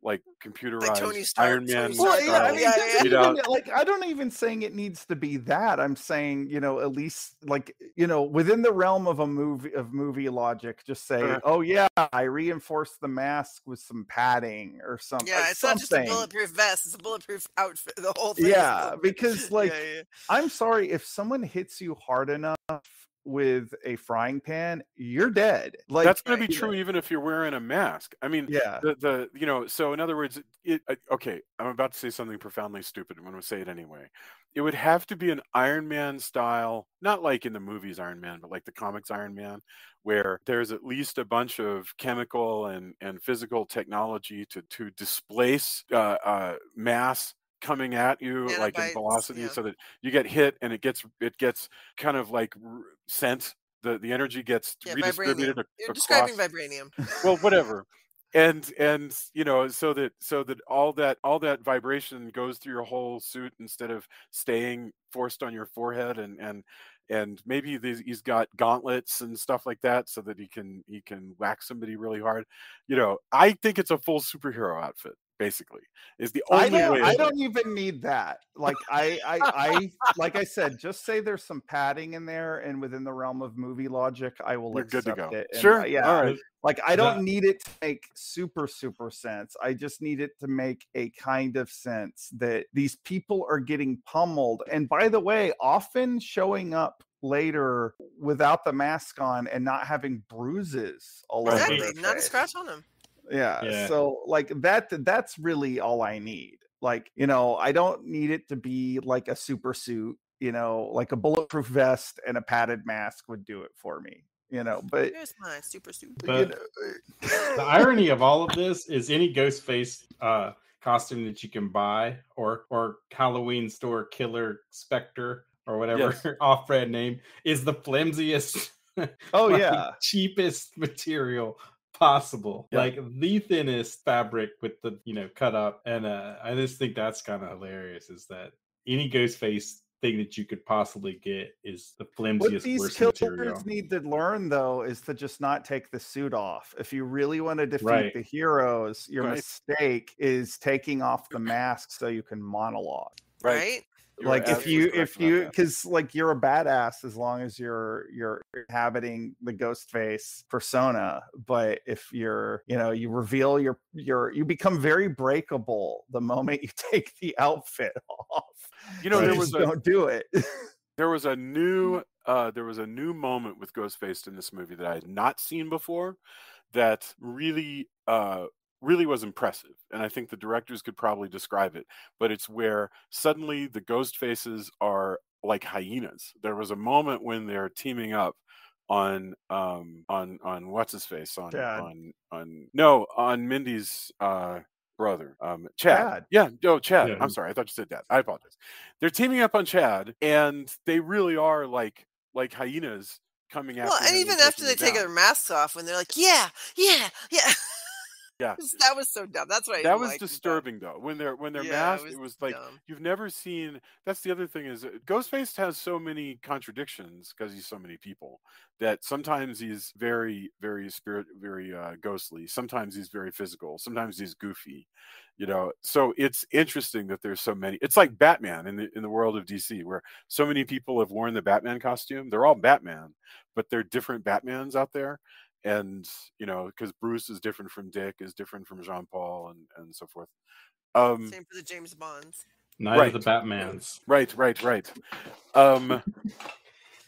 like computerized
Tony Stark,
Iron Man.
Tony Stark.
Well, yeah, I mean,
Yeah,
doesn't
yeah.
even, like, I don't even saying it needs to be that. I'm saying, at least like, within the realm of movie logic, just say,
Uh-huh.
oh yeah, I reinforced the mask with some padding or something.
Yeah, it's not just a bulletproof vest; it's a bulletproof outfit. The whole thing.
Yeah, because like,
yeah.
I'm sorry, if someone hits you hard enough with a frying pan, you're dead. Like,
That's going to be true even if you're wearing a mask. I mean,
yeah.
So in other words, okay, I'm about to say something profoundly stupid. I'm going to say it anyway. It would have to be an Iron Man style, not like in the movies Iron Man, but like the comics Iron Man, where there's at least a bunch of chemical and physical technology to displace mass coming at you, like in velocity,
yeah.
so that you get hit and it gets kind of like sent. The energy gets redistributed
vibranium. You're
across.
describing vibranium.
Well, whatever. And so that all that vibration goes through your whole suit instead of staying forced on your forehead, and maybe he's got gauntlets and stuff like that so that he can whack somebody really hard. I think it's a full superhero outfit. Basically, is the only way.
I don't even need that. Like I like I said, just say there's some padding in there, and within the realm of movie logic, I will accept
good to go.
it. And,
Sure,
yeah.
All right.
Like I don't need it to make super sense. I just need it to make a kind of sense that these people are getting pummeled. And by the way, often showing up later without the mask on and not having bruises all over their
Exactly, not a
face.
scratch on them.
Yeah. So like that's really all I need. Like, I don't need it to be like a super suit, like a bulletproof vest and a padded mask would do it for me, but
Here's my super suit.
But the irony of all of this is any Ghostface costume that you can buy or Halloween store killer Spectre or whatever off-brand name is the flimsiest, cheapest material possible, like the thinnest fabric with the cut up, and I just think that's kind of hilarious, is that any Ghostface thing that you could possibly get is the flimsiest, worst material.
What these killers need to learn, though, is to just not take the suit off. If you really want to defeat the heroes, your mistake is taking off the mask so you can monologue.
Right.
Like if you because like you're a badass as long as you're inhabiting the Ghostface persona, but if you're you reveal you become very breakable the moment you take the outfit off. Don't do it.
There was a new moment with Ghostface in this movie that I had not seen before that really was impressive, and I think the directors could probably describe it, but it's where suddenly the ghost faces are like hyenas. There was a moment when they're teaming up on what's his face on Mindy's brother, Chad. Yeah, Chad. I'm sorry, I thought you said that. I apologize. They're teaming up on Chad, and they really are like hyenas coming after.
Well, and even after they take their masks off, when they're like, yeah.
Yeah,
that was so dumb. That's what
that was disturbing, though. When they're masked, it was like
dumb.
You've never seen. That's the other thing is Ghostface has so many contradictions because he's so many people that sometimes he's very, very very ghostly. Sometimes he's very physical. Sometimes he's goofy. So it's interesting that there's so many. It's like Batman in the world of DC, where so many people have worn the Batman costume. They're all Batman, but they're different Batmans out there. and because Bruce is different from Dick, is different from Jean Paul, and so forth.
Same for the James Bonds.
Neither
Right.
the Batmans.
Right.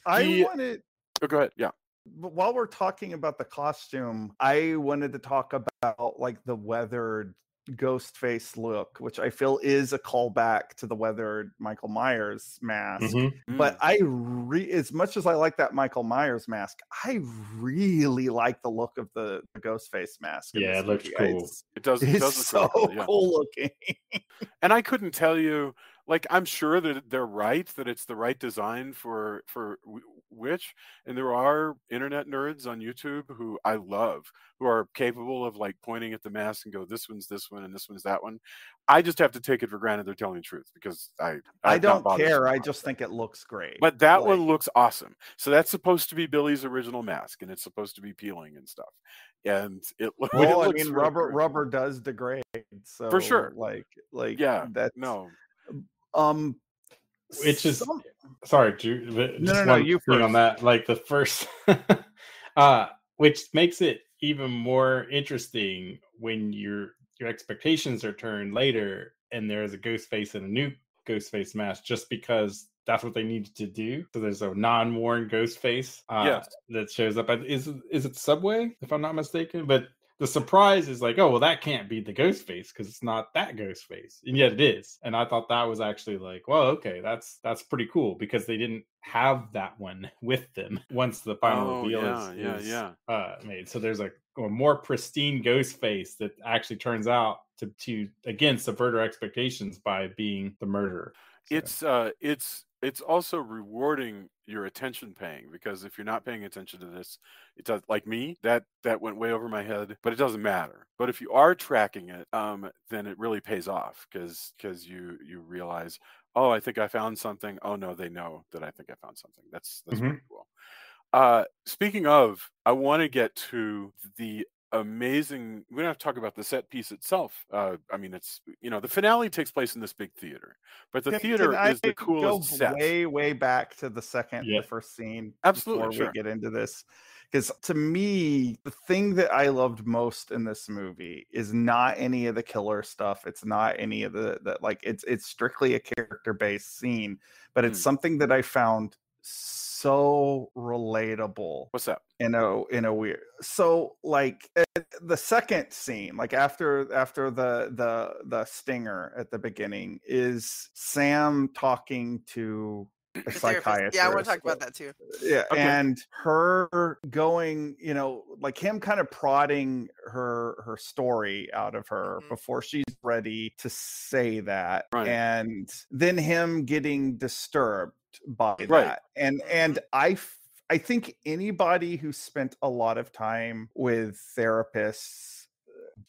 I wanted.
Oh, go ahead. Yeah.
But while we're talking about the costume, I wanted to talk about like the weathered Ghostface look, which I feel is a callback to the weathered Michael Myers mask. But I as much as I like that Michael Myers mask, I really like the look of the Ghostface mask.
Yeah, it looks cool.
It does.
It's
look
so
really cool,
cool looking.
And I couldn't tell you. Like, I'm sure that they're right, that it's the right design for which, and there are internet nerds on YouTube who I love, who are capable of like pointing at the mask and go, this one's this one and this one's that one. I just have to take it for granted they're telling the truth, because
I don't care. I just think it looks great.
But that one looks awesome. So that's supposed to be Billy's original mask, and it's supposed to be peeling and stuff. And it looks.
Well, I mean, rubber does degrade, so
for sure.
Like
yeah,
that's
no.
Which is sorry, Drew.
No, you first.
On that, like the first, which makes it even more interesting when your expectations are turned later, and there's a Ghostface and a new Ghostface mask, just because that's what they needed to do. So there's a non-worn Ghostface that shows up. Is it Subway, if I'm not mistaken? But the surprise is like, oh, well, that can't be the Ghostface because it's not that Ghostface, and yet it is. And I thought that was actually like, well, okay, that's pretty cool, because they didn't have that one with them once the final reveal is made. So there's a more pristine Ghostface that actually turns out to again subvert our expectations by being the murderer.
So. It's also rewarding your attention paying, because if you're not paying attention to this, it does, like me, that went way over my head, but it doesn't matter. But if you are tracking it, then it really pays off, because you realize, oh, I think I found something. Oh no, they know that I think I found something. That's pretty cool. Speaking of, I want to get to the amazing. We don't have to talk about the set piece itself. I mean, it's the finale takes place in this big theater, but the theater is the coolest set.
Way back to the first scene.
Absolutely,
before we get into this, because to me, the thing that I loved most in this movie is not any of the killer stuff. It's not any of the like. It's strictly a character based scene, but it's something that I found so relatable.
What's that?
In a weird, so like the second scene, like after the stinger at the beginning, is Sam talking to a psychiatrist.
Yeah, I want to talk about that too.
Yeah, okay. And her going, like him kind of prodding her story out of her before she's ready to say that, and then him getting disturbed by that, and I think anybody who spent a lot of time with therapists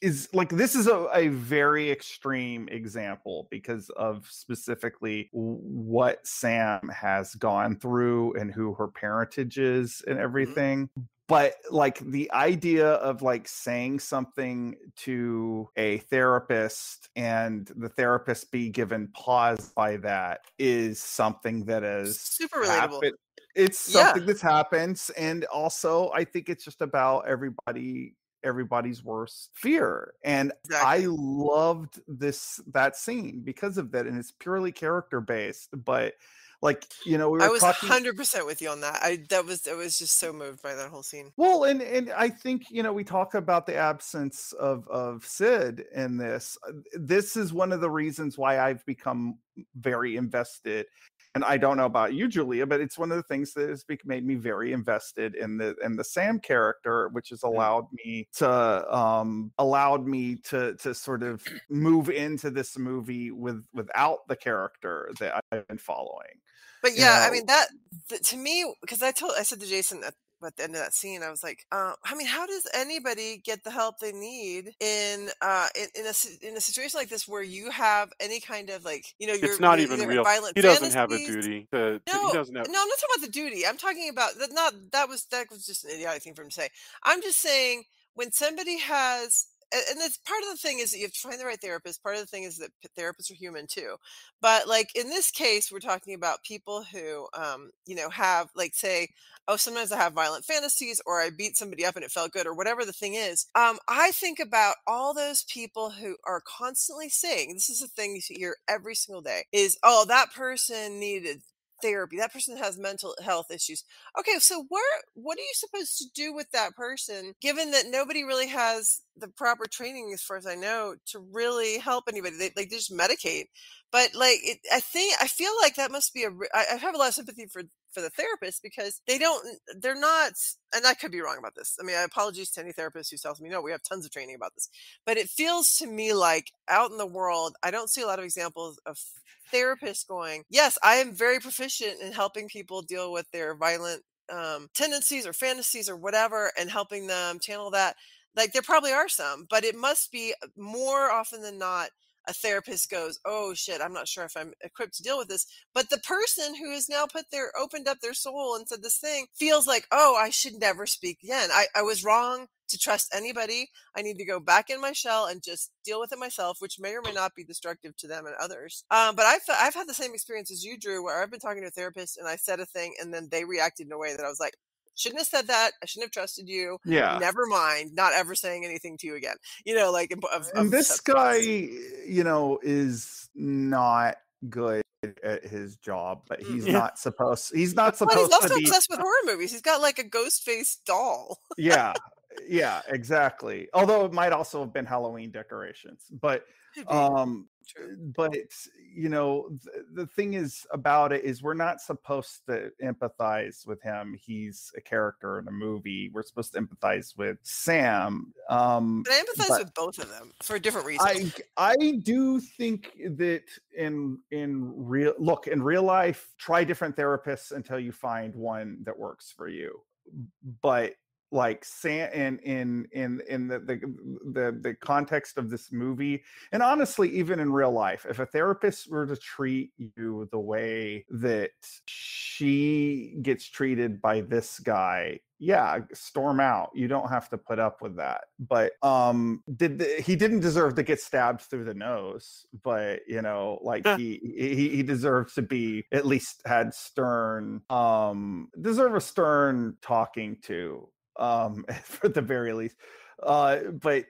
is like, this is a very extreme example because of specifically what Sam has gone through and who her parentage is and everything. But like the idea of like saying something to a therapist and the therapist be given pause by that is something that is
super relatable.
It's something that happens. And also I think it's just about everybody's worst fear. And I loved that scene because of that. And it's purely character based, but like, I
was 100% with you on that. I was just so moved by that whole scene.
Well, and I think, we talk about the absence of Sid in this. This is one of the reasons why I've become very invested. And I don't know about you, Julia, but it's one of the things that has made me very invested in the Sam character, which has allowed me to sort of move into this movie without the character that I've been following.
But yeah, I mean that to me, because I said to Jason at the end of that scene, I was like, I mean, how does anybody get the help they need in a situation like this where you have any kind of like,
it's not even real. He doesn't have a duty.
No, I'm not talking about the duty. I'm talking about that was just an idiotic thing for him to say. I'm just saying, when somebody has and it's part of the thing is that you have to find the right therapist. Part of the thing is that therapists are human too. But like in this case, we're talking about people who, have like say, oh, sometimes I have violent fantasies or I beat somebody up and it felt good or whatever the thing is. I think about all those people who are constantly saying, this is a thing you hear every single day is, oh, that person needed therapy. That person has mental health issues. Okay, so what are you supposed to do with that person given that nobody really has the proper training as far as I know to really help anybody? They just medicate. But like I feel like that must be I have a lot of sympathy for the therapist because they're not, and I could be wrong about this. I mean, I apologize to any therapist who tells me, no, we have tons of training about this. But it feels to me like out in the world, I don't see a lot of examples of therapists going, yes, I am very proficient in helping people deal with their violent tendencies or fantasies or whatever and helping them channel that. Like there probably are some, but it must be more often than not a therapist goes, oh shit, I'm not sure if I'm equipped to deal with this. But the person who has now opened up their soul and said this thing feels like, oh, I should never speak again. I was wrong to trust anybody. I need to go back in my shell and just deal with it myself, which may or may not be destructive to them and others. But I've had the same experience as you, Drew, where I've been talking to a therapist and I said a thing and then they reacted in a way that I was like, shouldn't have said that. I shouldn't have trusted you.
Yeah.
Never mind. Not ever saying anything to you again. Like
and this guy, is not good at his job, but he's not supposed. He's not supposed
he's also
to be
obsessed with horror movies. He's got like a ghost face doll.
Yeah, exactly. Although it might also have been Halloween decorations, but
True.
but the thing is about it is we're not supposed to empathize with him. He's a character in a movie. We're supposed to empathize with Sam.
But I empathize with both of them for different reasons.
I do think that in real life, try different therapists until you find one that works for you. But like Sam in the context of this movie, and honestly even in real life, if a therapist were to treat you the way that she gets treated by this guy, storm out. You don't have to put up with that. But he didn't deserve to get stabbed through the nose, but he deserves to be at least had deserve a stern talking to, for the very least. But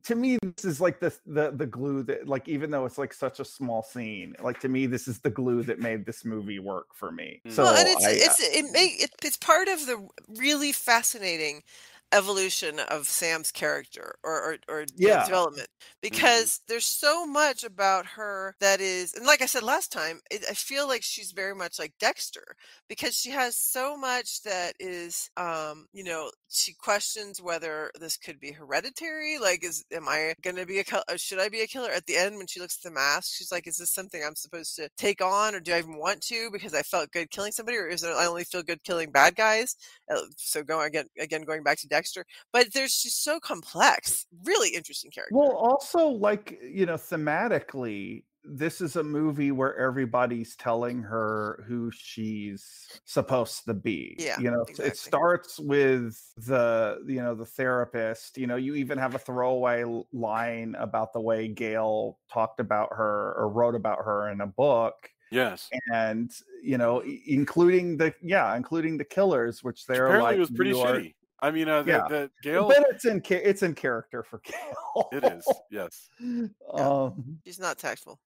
to me, this is like the glue that, like, even though it's like such a small scene, like to me, this is the glue that made this movie work for me. So
and it's part of the really fascinating evolution of Sam's character or development, because there's so much about her that is, and like I said last time, I feel like she's very much like Dexter, because she has so much that is she questions whether this could be hereditary. Like, am I gonna be should I be a killer? At the end when she looks at the mask, she's like, is this something I'm supposed to take on, or do I even want to because I felt good killing somebody, or is it I only feel good killing bad guys? So going back to Dexter, but there's just so complex, really interesting character.
Well, also, like, thematically, this is a movie where everybody's telling her who she's supposed to be.
Exactly.
It starts with the therapist. You even have a throwaway line about the way Gail talked about her or wrote about her in a book.
Yes.
And including the killers, which they're
apparently
like
was pretty shitty. I mean, the Gail,
but it's in character for Gail.
It is, yes.
She's not tactful.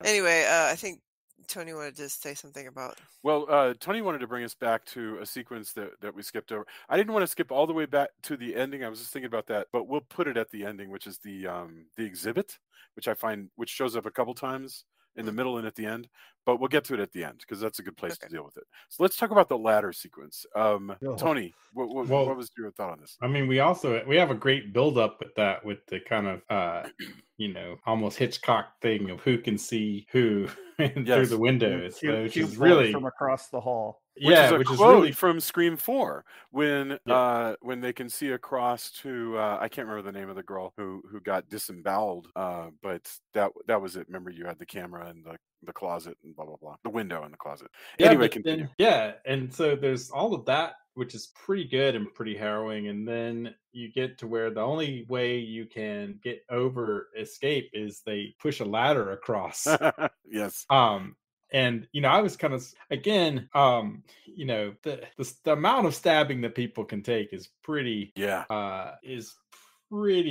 Anyway, I think Tony wanted to say something about.
Well, Tony wanted to bring us back to a sequence that we skipped over. I didn't want to skip all the way back to the ending. I was just thinking about that, but we'll put it at the ending, which is the exhibit, which shows up a couple times in the middle and at the end, but we'll get to it at the end because that's a good place to deal with it. So let's talk about the ladder sequence. Tony, what was your thought on this?
I mean, we have a great build up with the kind of almost Hitchcock thing of who can see who through the windows, which is really
from across the hall.
Which is
Yeah,
a
which is
quote
really
from Scream 4 when
Yeah.
when they can see across to I can't remember the name of the girl who got disemboweled, but that was it. Remember, you had the camera in the closet and blah blah blah, the window in the closet.
Yeah,
Anyway,
but
continue.
then and so there's all of that, which is pretty good and pretty harrowing, and then you get to where the only way you can get over escape is they push a ladder across.
Yes.
And I was kind of again, the amount of stabbing that people can take is pretty
Yeah.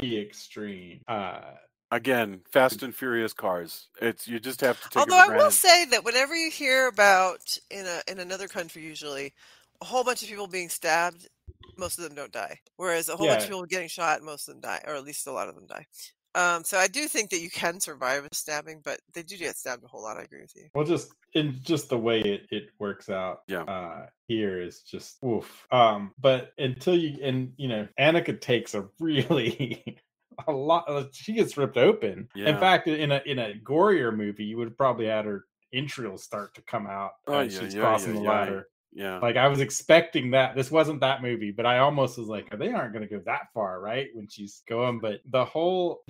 extreme.
Again, Fast and Furious cars. You just have to take
Although
it for
I will
granted.
say that whenever you hear about in another country, usually a whole bunch of people being stabbed, most of them don't die. Whereas a whole bunch of
Yeah.
people getting shot, most of them die, or at least a lot of them die. So I do think that you can survive a stabbing, but they do get stabbed a whole lot. I agree with you.
Well, just the way it works out, here is just oof. But until Annika takes a really a lot. She gets ripped open.
Yeah.
In fact, in a gorier movie, you would probably had her entrails start to come out as she's crossing the ladder.
Yeah.
Like I was expecting that. This wasn't that movie, but I almost was like, they aren't going to go that far, right? When she's going, but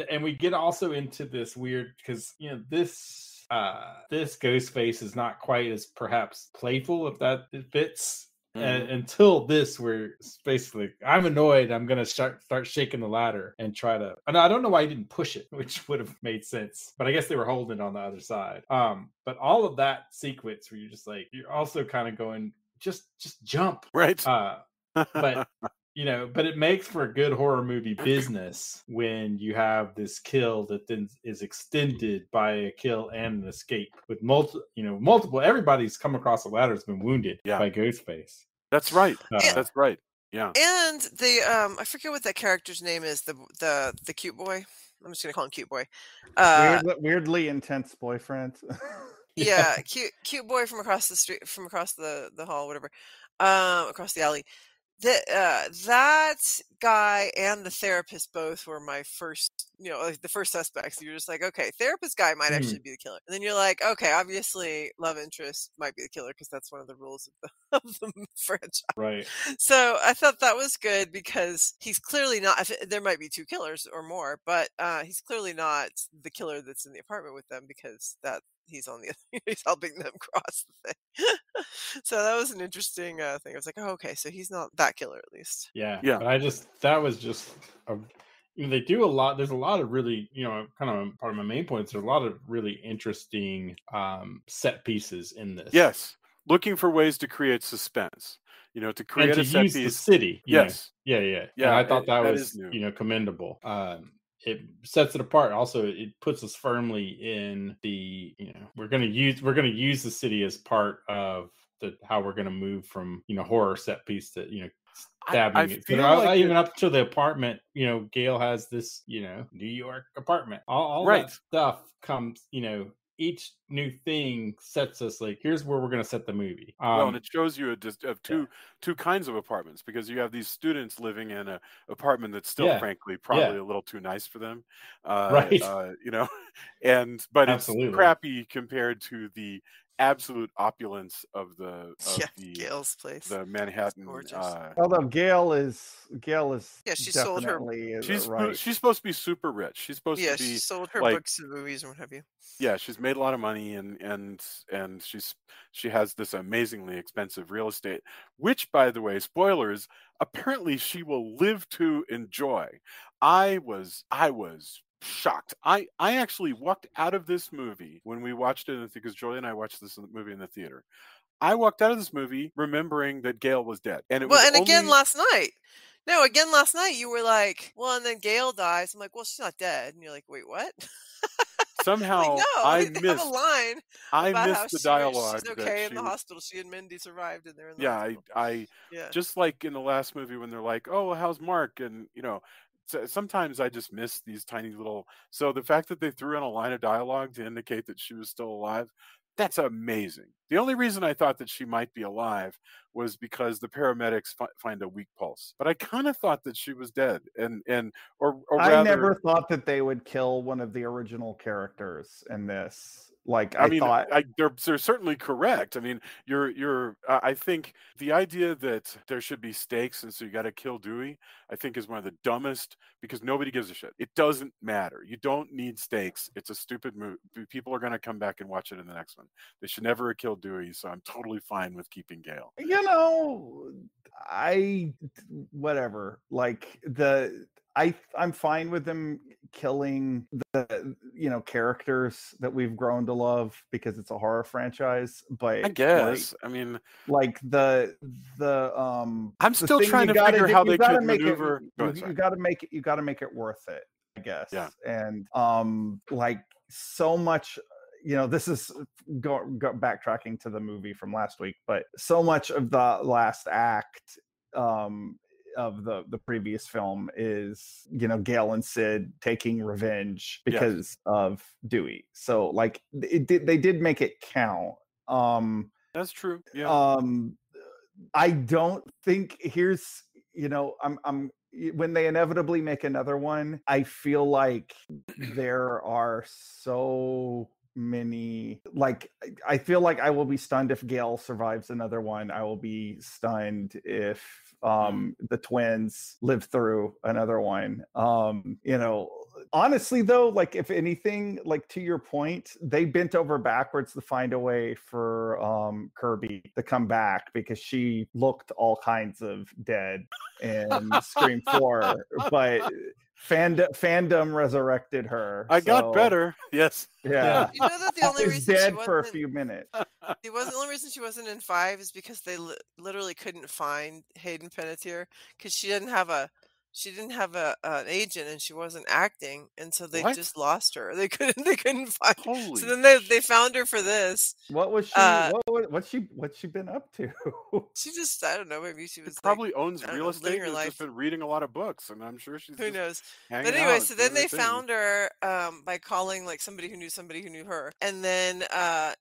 and we get also into this weird because this Ghostface is not quite as perhaps playful, if that fits. Until this, where it's basically I'm annoyed, I'm gonna start shaking the ladder and try to. And I don't know why he didn't push it, which would have made sense. But I guess they were holding it on the other side. But all of that sequence where you're just like, you're also kind of going, just jump,
right?
But but it makes for a good horror movie business when you have this kill that then is extended by a kill and an escape with multiple. Everybody's come across a ladder has been wounded by Ghostface.
That's right. That's right. Yeah.
And the I forget what that character's name is. The cute boy. I'm just gonna call him Cute Boy.
Weirdly intense boyfriend.
Yeah, cute boy from across the street, from across the hall, whatever, across the alley. That guy and the therapist both were my first, like the first suspects. You're just like, okay, therapist guy might actually be the killer. And then you're like, okay, obviously love interest might be the killer because that's one of the rules of the franchise.
Right.
So I thought that was good because he's clearly not, there might be two killers or more, but he's clearly not the killer that's in the apartment with them because he's on he's helping them cross the thing. So that was an interesting thing. I was like, oh, okay, so he's not that killer at least.
Yeah. But that was just they do a lot. There's a lot of really, kind of part of my main points. There's a lot of really interesting set pieces in this.
Yes. Looking for ways to create suspense, to create
and to
a set
use
piece.
The city.
Yes.
Yeah. And I thought that was, commendable. It sets it apart. Also, it puts us firmly in the, we're going to use the city as part of how we're going to move from, horror set piece to, stabbing.
I feel like
even up to the apartment, Gale has this, New York apartment. All
right.
that stuff comes, each new thing sets us like, here's where we're going to set the movie.
Well, and it shows you two kinds of apartments because you have these students living in an apartment that's still, frankly, probably a little too nice for them.
Right.
But
Absolutely.
It's crappy compared to the absolute opulence of
Gale's place,
the Manhattan.
Although Gale is
she sold her.
She's supposed to be super rich. She's supposed to be.
She sold her books and movies and what have you.
Yeah, she's made a lot of money and she has this amazingly expensive real estate, which, by the way, spoilers, apparently she will live to enjoy. I was shocked. I actually walked out of this movie when we watched it, because Julia and I watched this movie in the theater. I walked out of this movie remembering that Gale was dead, and
again last night. No, again last night you were like, well, and then Gale dies. I'm like, well, she's not dead, and you're like, wait, what?
Somehow
I missed a line.
I missed the dialogue.
She's okay in the hospital. She and Mindy survived, and they're in the hospital.
I just like in the last movie when they're like, oh, how's Mark, and So sometimes I just miss these tiny little. So the fact that they threw in a line of dialogue to indicate that she was still alive, that's amazing. The only reason I thought that she might be alive was because the paramedics find a weak pulse. But I kind of thought that she was dead, or rather,
I never thought that they would kill one of the original characters in this. Like
I mean,
thought,
they're certainly correct. I mean, I think the idea that there should be stakes and so you got to kill Dewey, I think is one of the dumbest, because nobody gives a shit. It doesn't matter. You don't need stakes. It's a stupid movie. People are going to come back and watch it in the next one. They should never have killed Dewey, so I'm totally fine with keeping Gale.
you know, whatever. Like I'm fine with them killing the characters that we've grown to love because it's a horror franchise. But
I guess, I mean,
like the
I'm still trying to figure how they could maneuver.
You got to make it worth it, I guess.
Yeah.
And like so much. This is backtracking to the movie from last week, but so much of the last act of the previous film is Gale and Sid taking revenge because of Dewey. So like they did make it count.
That's true. Yeah.
I don't think I'm when they inevitably make another one, I feel like there are so many, like I feel like I will be stunned if Gale survives another one. I will be stunned if the twins live through another one. Honestly though, like if anything, like to your point, they bent over backwards to find a way for Kirby to come back because she looked all kinds of dead in Scream 4, but fandom resurrected her.
I got better. Yes.
Yeah.
You know that the only reason
dead
she
for a few minutes.
The only reason she wasn't in 5 is because they literally couldn't find Hayden Panettiere because she didn't have an agent and she wasn't acting, and so they just lost her. They couldn't find.
Holy
so then they found her for this.
What was she? What's she been up to?
She just, I don't know. Maybe she was
probably owns real estate.
Her life.
Just been reading a lot of books, and I'm sure she's.
Who knows?
But
anyway, so then they found her by calling like somebody who knew her, and then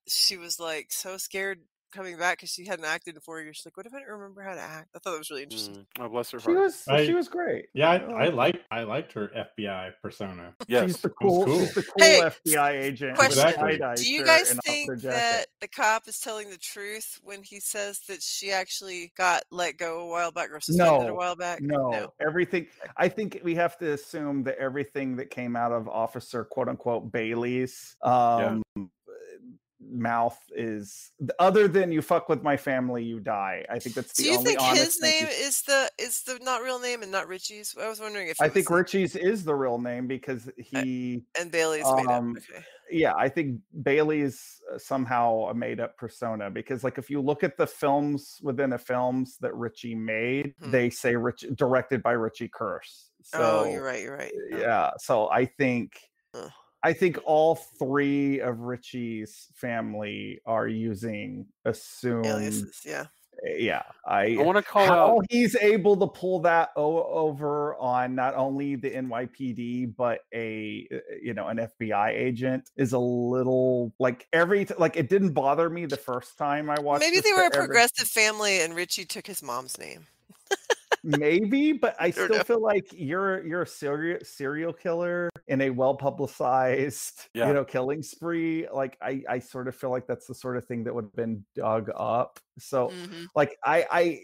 she was like so scared coming back because she hadn't acted in 4 years. She's like, what if I don't remember how to act? I thought that was really interesting.
Oh, bless her heart.
She was great.
Yeah, I liked her FBI persona.
Yes.
She's the cool FBI agent.
Question.
Exactly.
Do you guys think that the cop is telling the truth when he says that she actually got let go a while back or suspended a while back?
No. Everything. I think we have to assume that everything that came out of Officer quote unquote Bailey's mouth is, other than you fuck with my family, you die. I think that's the only honest thing.
Do you think his name is the not real name and not Richie's? I was wondering if
I think Richie's is the real name because he
and Bailey's made up. Okay.
Yeah, I think Bailey is somehow a made up persona because like if you look at the films within the films that Richie made, they say directed by Richie Curse. So
you're right.
Yeah, so I think all three of Richie's family are using assumed
aliases.
Yeah.
I want to call
how
out
he's able to pull that over on not only the NYPD but an FBI agent is a little like it didn't bother me the first time I watched.
Maybe they were a progressive family and Richie took his mom's name.
Maybe, but I still feel like you're a serial killer in a well-publicized, killing spree. Like I sort of feel like that's the sort of thing that would have been dug up. So like I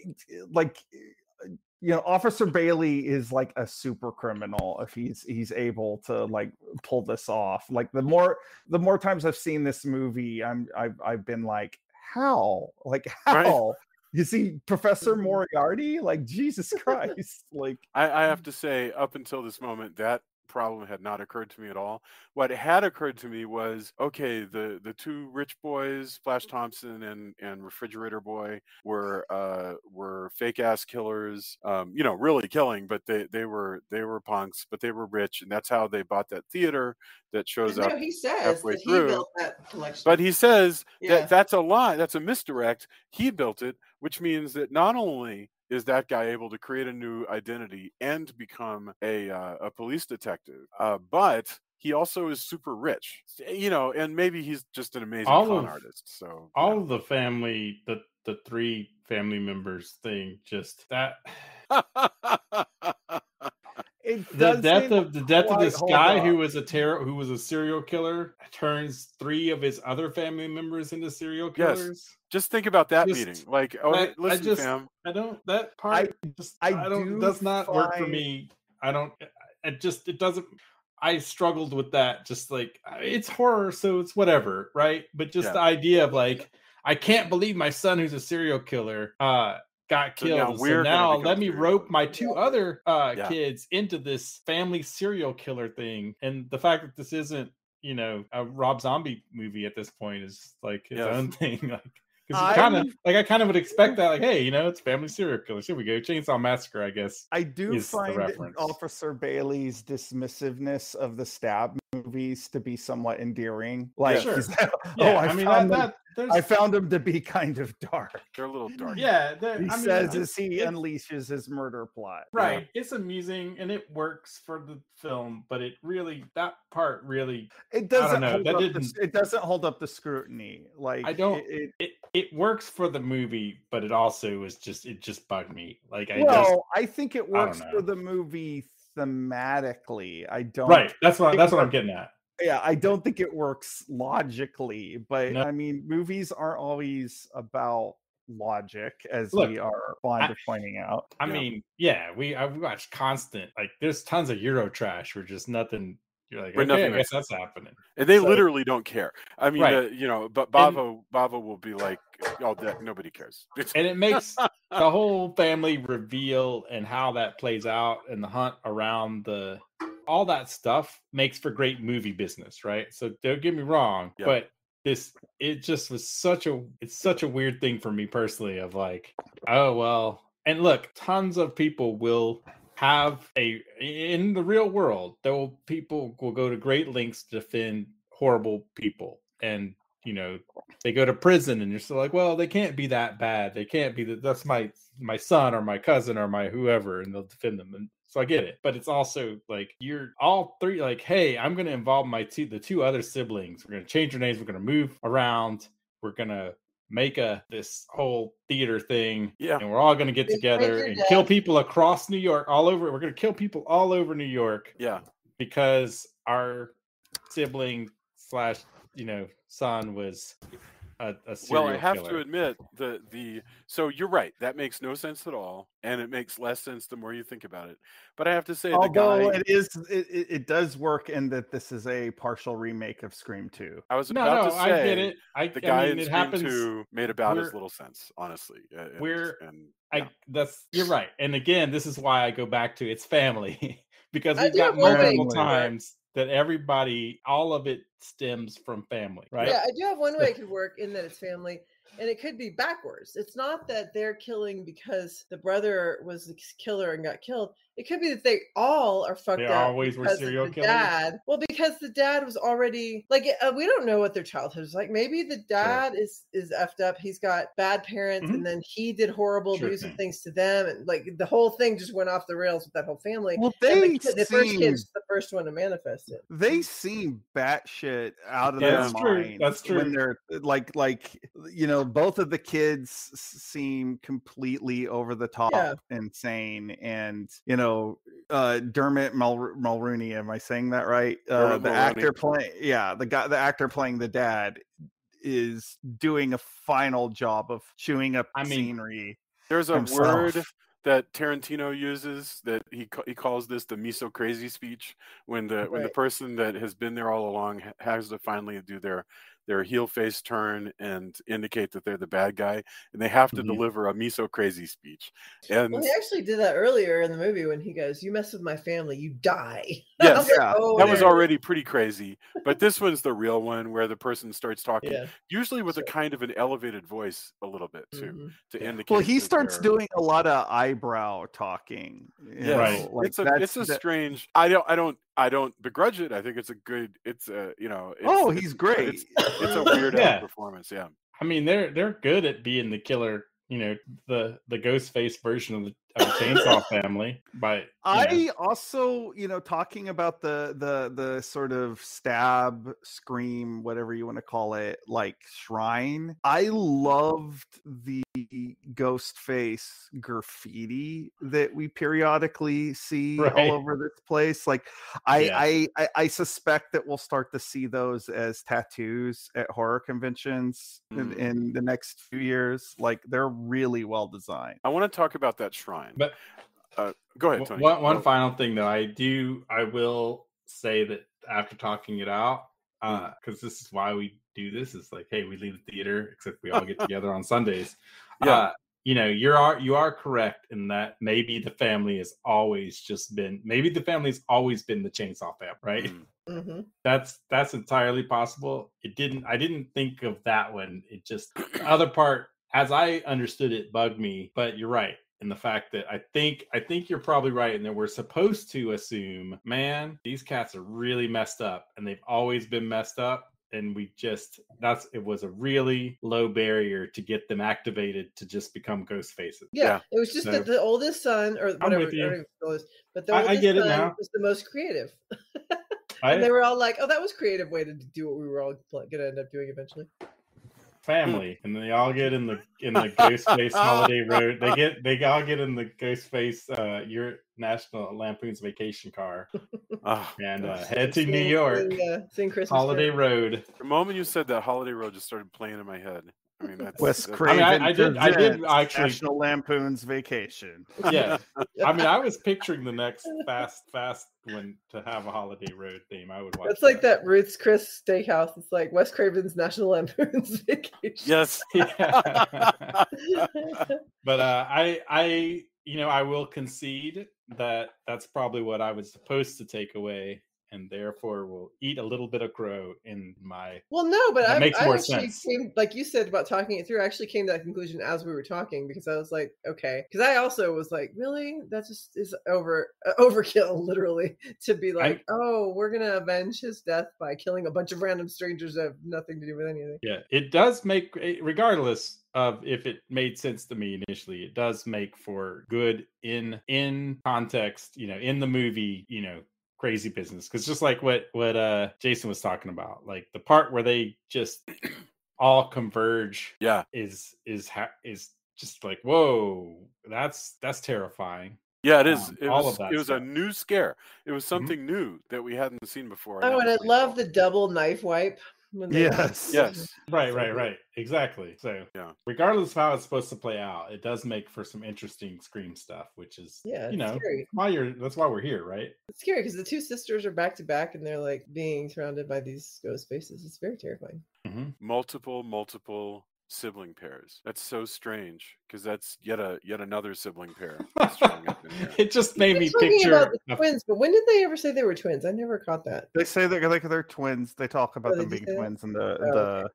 Officer Bailey is like a super criminal if he's able to like pull this off. Like the more times I've seen this movie, I've been like, how? Right. You see Professor Moriarty? Like, Jesus Christ. Like
I have to say, up until this moment, that problem had not occurred to me at all. What had occurred to me was, okay, the two rich boys, Flash Thompson and Refrigerator Boy, were fake ass killers, really killing, but they were punks, but they were rich, and that's how they bought that theater that shows up.
He says
halfway
that
through.
He built that collection.
But he says that that's a lie, that's a misdirect. He built it, which means that not only is that guy able to create a new identity and become a police detective, but he also is super rich, and maybe he's just an amazing con artist. So
all of the family, the three family members thing, just that.
It
The death
doesn't
of this
quite
guy
hold
who
up.
was a serial killer turns 3 of his other family members into serial
Yes.
killers.
Just think about that
Just
meeting. Like, oh, hey,
That
listen, fam.
I don't that
I
part just
I
I don't
do
does not work for
find
me. I don't it doesn't. I struggled with that. Just like it's horror, so it's whatever, right? But just
Yeah.
the idea of like, I can't believe my son, who's a serial killer, got
So now
killed. So
we're gonna
now
become
let me
serial
rope
killers.
my 2 other
Yeah.
kids into this family serial killer thing. And the fact that this isn't, you know, a Rob Zombie movie at this point is like its
Yes.
own thing. Like, because you kind of like, I kind of would expect that, like, hey, you know, it's family serial killers. Here we go, Chainsaw Massacre, I guess.
I do
is the
find
reference.
Officer Bailey's dismissiveness of the stab movies to be somewhat endearing.
Yeah,
Like,
sure.
he's like,
Yeah,
oh,
I mean there's
I found him to be kind of dark.
They're a little dark.
yeah,
He
I mean,
says as he
it's-
unleashes his murder plot.
right. It's amusing and it works for the film, but it really, that part really,
It doesn't
know,
hold
that
up
didn't-
it doesn't hold up the scrutiny. Like,
I don't.
it
It works for the movie, but it also was just, it just bugged me. Like
I think it works
know.
for the movie thematically. I don't
right. That's what
think
I'm getting at.
Yeah, I don't think it works logically, but
No.
I mean, movies aren't always about logic, as
Look,
we are fond of pointing out.
I
Yeah.
mean, yeah, we watched constant. Like, there's tons of Euro trash where just nothing. You're like,
Where
okay,
nothing
I guess
makes
that's happening.
And they
So-
literally don't care. I mean,
Right.
you know, but Bavo will be like, oh, nobody cares.
And it makes the whole family reveal and how that plays out and the hunt around all that stuff makes for great movie business, right? So don't get me wrong,
Yeah.
but it just was such a weird thing for me personally of like, oh well. And look, tons of people will have in the real world, people will go to great lengths to defend horrible people, and you know, they go to prison and you're still like, well, they can't be that bad. They can't be that's my son or my cousin or my whoever, and they'll defend them. And so I get it. But it's also like, you're all 3 like, hey, I'm going to involve the 2 other siblings. We're going to change their names. We're going to move around. We're going to make this whole theater thing.
Yeah.
And we're all going to get together and kill people across New York, all over. We're going to kill people all over New York.
Yeah.
Because our sibling / you know, son was a serial
Well, I have
killer.
to admit so you're right. That makes no sense at all, and it makes less sense the more you think about it. But I have to say,
Although it does work in that this is a partial remake of Scream 2.
I was about to say,
I get it.
the guy in
it
Scream
happens.
2 made about as little sense, honestly.
You're right. And again, this is why I go back to it's family because
I
we've
do
got
have one way
multiple
it could work.
times that everybody, all of it stems from family, right?
Yeah, I do have one way it could work in that it's family, and it could be backwards. It's not that they're killing because the brother was the killer and got killed. It could be that they all are fucked
They
up.
always were
because of
serial
the
killers?
dad. Well, because the dad was already like, we don't know what their childhood was like. Maybe the dad is effed up. He's got bad parents,
Mhm.
and then he did horrible,
Sure
abusive
thing.
things to them, and like the whole thing just went off the rails with that whole family.
Well,
And the first kid's the first one to manifest it.
They seem batshit out of
Yeah,
their
that's true.
minds.
That's true.
When they're like, you know, both of the kids seem completely over the top,
Yeah.
insane, and you know, Dermot Mulroney. Am I saying that right?
Dermot
The
Mulroney.
actor playing, the actor playing the dad is doing a final job of chewing up scenery.
There's a
himself.
word that Tarantino uses that he calls this the miso crazy speech, when the person that has been there all along has to finally do their heel face turn and indicate that they're the bad guy, and they have to deliver a miso crazy speech. And
Well, he actually did that earlier in the movie when he goes, "You mess with my family, you die."
yes,
I was like, oh,
that was
there it is.
already pretty crazy, but this one's the real one where the person starts talking,
Yeah.
usually with a kind of an elevated voice a little bit too,
Mhm.
to indicate.
Well, he
that
starts
they're-
doing a lot of eyebrow talking. you
Yes.
know,
Right.
like
It's a strange. I don't begrudge it. I think it's a good. It's a
he's great.
It's a weird
Yeah.
performance. Yeah.
I mean, they're good at being the killer. You know, the ghost face version Chainsaw Family. But
I also, talking about the sort of stab, scream, whatever you want to call it, like shrine. I loved the ghost face graffiti that we periodically see
Right.
all over this place. Like, I suspect that we'll start to see those as tattoos at horror conventions in the next few years. Like, they're really well designed.
I want to talk about that shrine.
But
go ahead, Tony.
One final thing, though, I will say that after talking it out, because this is why we do this, is like, hey, we leave the theater, except we all get together on Sundays.
Yeah.
You are correct in that maybe the family has always been the Chainsaw Family, right?
Mm-hmm.
That's entirely possible. I didn't think of that one. It just, the other part, as I understood it, bugged me. But you're right in the fact that I think you're probably right, and that we're supposed to assume, man, these cats are really messed up, and they've always been messed up. And it was a really low barrier to get them activated to just become ghost faces.
Yeah. It was just that the oldest son, or whatever,
I'm with you.
But the oldest
I get it
son
now.
was the most creative. And they were all like, oh, that was a creative way to do what we were all going to end up doing eventually.
Family, and they all get in the Ghostface Holiday Road. They all get in the Ghostface your National Lampoon's Vacation car, and head to New York.
Sing Christmas
Holiday Road.
The moment you said that, Holiday Road just started playing in my head. I mean, that's
Wes Craven.
I did actually
National Lampoon's Vacation.
Yeah, I mean, I was picturing the next Fast one to have a Holiday Road theme. I would watch.
It's like that Ruth's Chris Steakhouse. It's like Wes Craven's National Lampoon's Vacation.
Yes.
But I will concede that that's probably what I was supposed to take away, and therefore will eat a little bit of crow in my.
Well, no, but I
makes more
actually
sense.
came, like you said about talking it through. I actually came to that conclusion as we were talking, because I was like, okay, because I also was like, really, that just is overkill, literally, to be like, oh, we're gonna avenge his death by killing a bunch of random strangers that have nothing to do with anything.
Yeah, it does make, regardless of if it made sense to me initially, it does make for good in context, in the movie, crazy business. Because just like what Jason was talking about, like the part where they just all converge, is just like, whoa, that's terrifying.
Yeah, it is. It
all
was,
of that
it was
stuff.
a new scare. It was something new that we hadn't seen before.
Oh, and I love the double knife wipe.
Yes.
Right. Exactly. So, regardless of how it's supposed to play out, it does make for some interesting Scream stuff, which is,
scary.
That's why we're here, right?
It's scary because the two sisters are back to back, and they're like being surrounded by these ghost faces. It's very terrifying.
Mm-hmm.
Multiple sibling pairs. That's so strange, because that's yet another sibling pair.
It just made me
picture about the twins. But when did they ever say they were twins? I never caught that.
They say they're twins. They talk about them being twins in the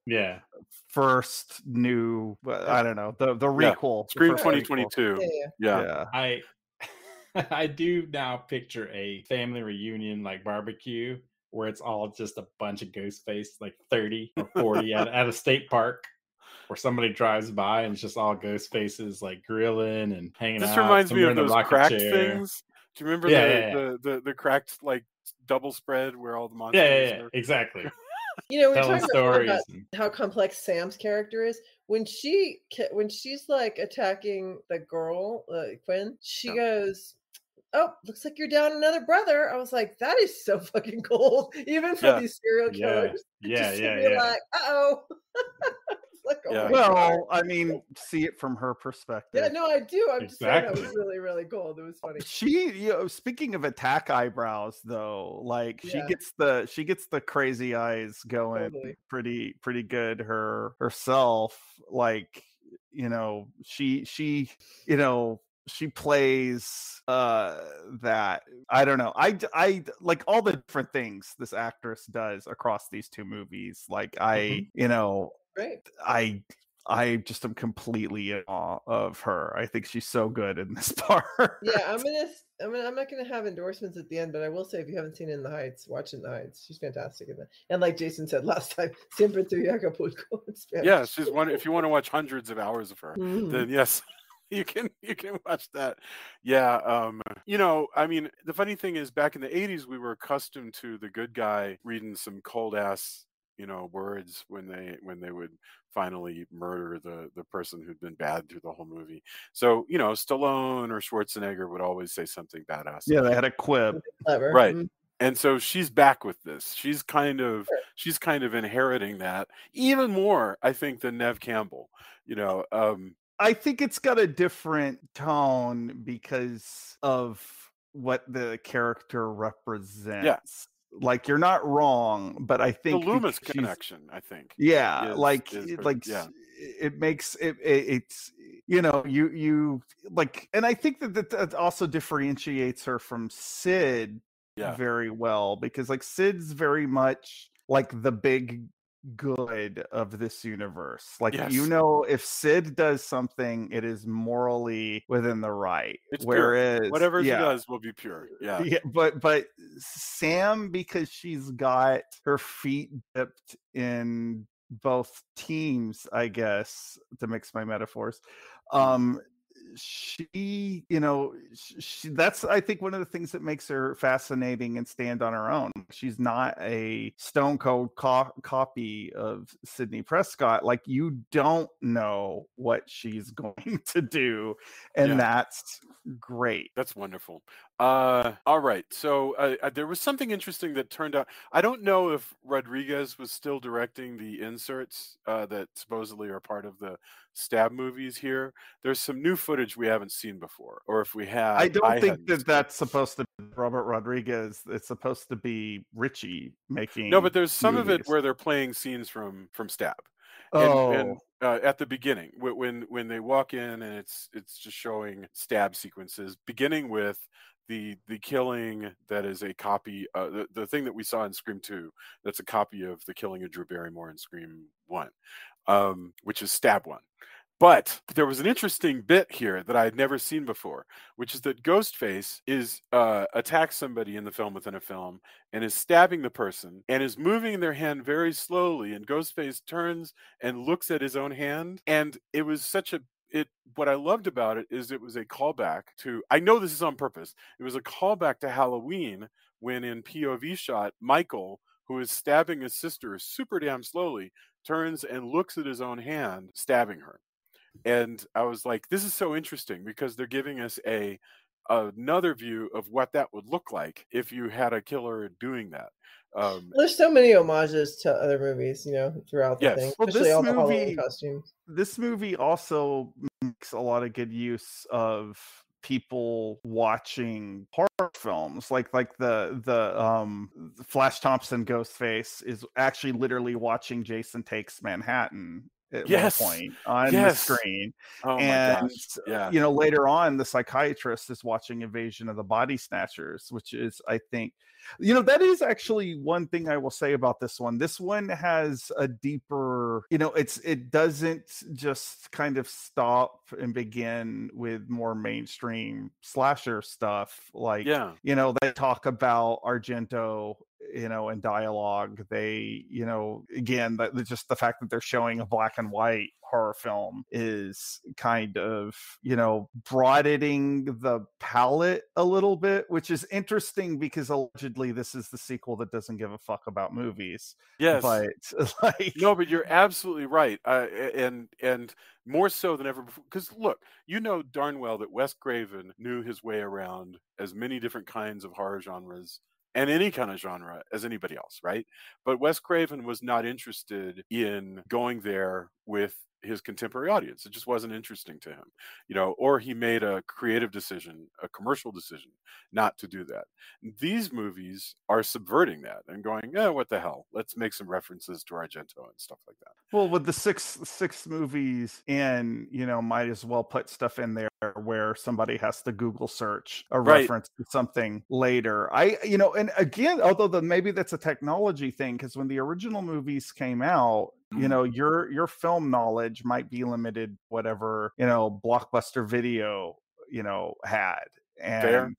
first new. I don't know, the requel,
Scream 2022.
Yeah.
I do now picture a family reunion like barbecue where it's all just a bunch of ghost face, like 30 or 40 at a state park, where somebody drives by and it's just all ghost faces, like grilling and hanging out.
This reminds me of those cracked
chair.
things. Do you remember the cracked, like, double spread where all the monsters are?
Exactly.
We're talking about how complex Sam's character is. When she's like attacking the girl, Quinn, she goes, oh, looks like you're down another brother. I was like, that is so fucking cold, even for these serial killers. Like, uh-oh. Like,
I mean, see it from her perspective.
Yeah, no, I do. I'm just saying that was really, really cold. It was funny.
She, speaking of attack eyebrows, though, like she gets the crazy eyes going pretty good herself. Like, she plays that. I don't know. I like all the different things this actress does across these two movies. Like I just am completely in awe of her. I think she's so good in this part.
Yeah, I'm not gonna have endorsements at the end, but I will say, if you haven't seen In the Heights, watch In the Heights. She's fantastic in that. And like Jason said last time, Siempre tu Acapulco.
Yeah, she's one. If you want to watch hundreds of hours of her, then yes. You can watch that. Yeah, I mean, the funny thing is, back in the 80s, we were accustomed to the good guy reading some cold ass, words when they would finally murder the person who'd been bad through the whole movie. So, Stallone or Schwarzenegger would always say something badass.
Yeah, they had a quip.
Clever.
Right.
Mm-hmm.
And so she's back with this. She's kind of inheriting that even more, I think, than Neve Campbell.
I think it's got a different tone because of what the character represents. Like, you're not wrong, but I think
the Loomis connection, I think.
Yeah,
yeah.
It makes it's you like, and I think that also differentiates her from Sid very well, because like Sid's very much like the big good of this universe. Like,
Yes.
if Sid does something, it is morally within the right.
It's
Whereas
pure. Whatever she does will be pure. Yeah.
But Sam, because she's got her feet dipped in both teams, I guess, to mix my metaphors, she that's, I think, one of the things that makes her fascinating and stand on her own. She's not a stone cold copy of Sidney Prescott. Like, you don't know what she's going to do, and that's great.
That's wonderful. All right, so there was something interesting that turned out. I don't know if Rodriguez was still directing the inserts that supposedly are part of the Stab movies here. There's some new footage we haven't seen before, or if we have,
I don't think that's supposed to be Robert Rodriguez. It's supposed to be Richie making.
No, but there's some
movies.
of it where they're playing scenes from Stab.
And
at the beginning, when they walk in, and it's just showing Stab sequences, beginning with the killing that is a copy, the thing that we saw in Scream 2, that's a copy of the killing of Drew Barrymore in Scream 1, which is Stab 1. But there was an interesting bit here that I had never seen before, which is that Ghostface attacks somebody in the film within a film and is stabbing the person and is moving their hand very slowly. And Ghostface turns and looks at his own hand. And it was what I loved about it is it was a callback to, I know this is on purpose, it was a callback to Halloween, when in POV shot, Michael, who is stabbing his sister super damn slowly, turns and looks at his own hand stabbing her. And I was like, this is so interesting, because they're giving us another view of what that would look like if you had a killer doing that.
There's so many homages to other movies, throughout the thing, especially all the Halloween costumes.
This movie also makes a lot of good use of people watching horror films, like the Flash Thompson Ghostface is actually literally watching Jason Takes Manhattan at one point on the screen.
Oh,
and
my gosh. Yeah.
Later on, the psychiatrist is watching Invasion of the Body Snatchers, which is, I think, that is actually one thing I will say about this one. This one has a deeper, it doesn't just kind of stop and begin with more mainstream slasher stuff. Like, they talk about Argento, in dialogue. They, again, just the fact that they're showing a black and white horror film is kind of, broadening the palette a little bit, which is interesting, because allegedly this is the sequel that doesn't give a fuck about movies.
Yes.
But
no, but you're absolutely right. And more so than ever before, because look, darn well that Wes Craven knew his way around as many different kinds of horror genres and any kind of genre as anybody else, right? But Wes Craven was not interested in going there with his contemporary audience. It just wasn't interesting to him, or he made a creative decision, a commercial decision, not to do that. These movies are subverting that and going, what the hell? Let's make some references to Argento and stuff like that.
Well, with the six movies in, might as well put stuff in there where somebody has to Google search a reference to something later. And again, although maybe that's a technology thing, because when the original movies came out, your film knowledge might be limited, whatever, Blockbuster Video, had. And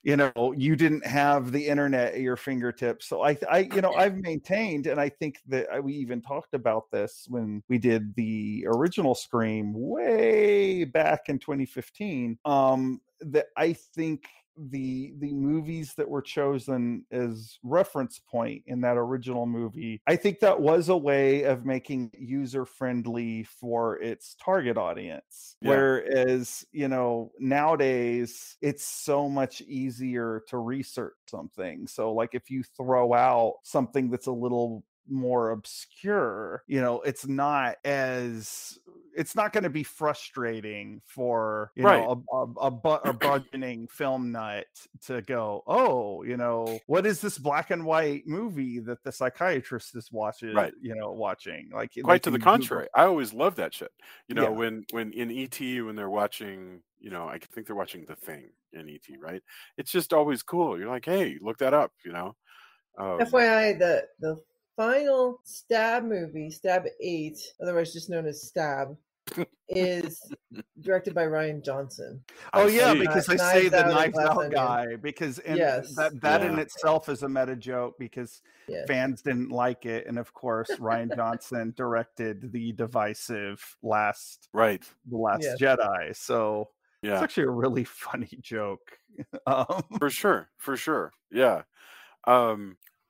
you didn't have the internet at your fingertips. So I've maintained, and I think that we even talked about this when we did the original Scream way back in 2015, that I think the movies that were chosen as reference point in that original movie, I think that was a way of making it user friendly for its target audience.
Yeah.
Whereas, nowadays it's so much easier to research something. So like if you throw out something that's a little more obscure, it's not going to be frustrating for
Right.
a burgeoning film nut to go, what is this black and white movie that the psychiatrist is watching?
Right.
Watching, like
quite to the contrary. I always love that shit.
Yeah.
When in ET, when they're watching, I think they're watching The Thing in ET, right? It's just always cool. You're like, hey, look that up.
FYI, the final Stab movie, Stab 8, otherwise just known as Stab, is directed by Rian Johnson.
Oh yeah, because I say the Knives Out guy, because that in itself is a meta joke, because fans didn't like it, and of course Rian Johnson directed the divisive Last Jedi. So it's actually a really funny joke.
For sure. Yeah.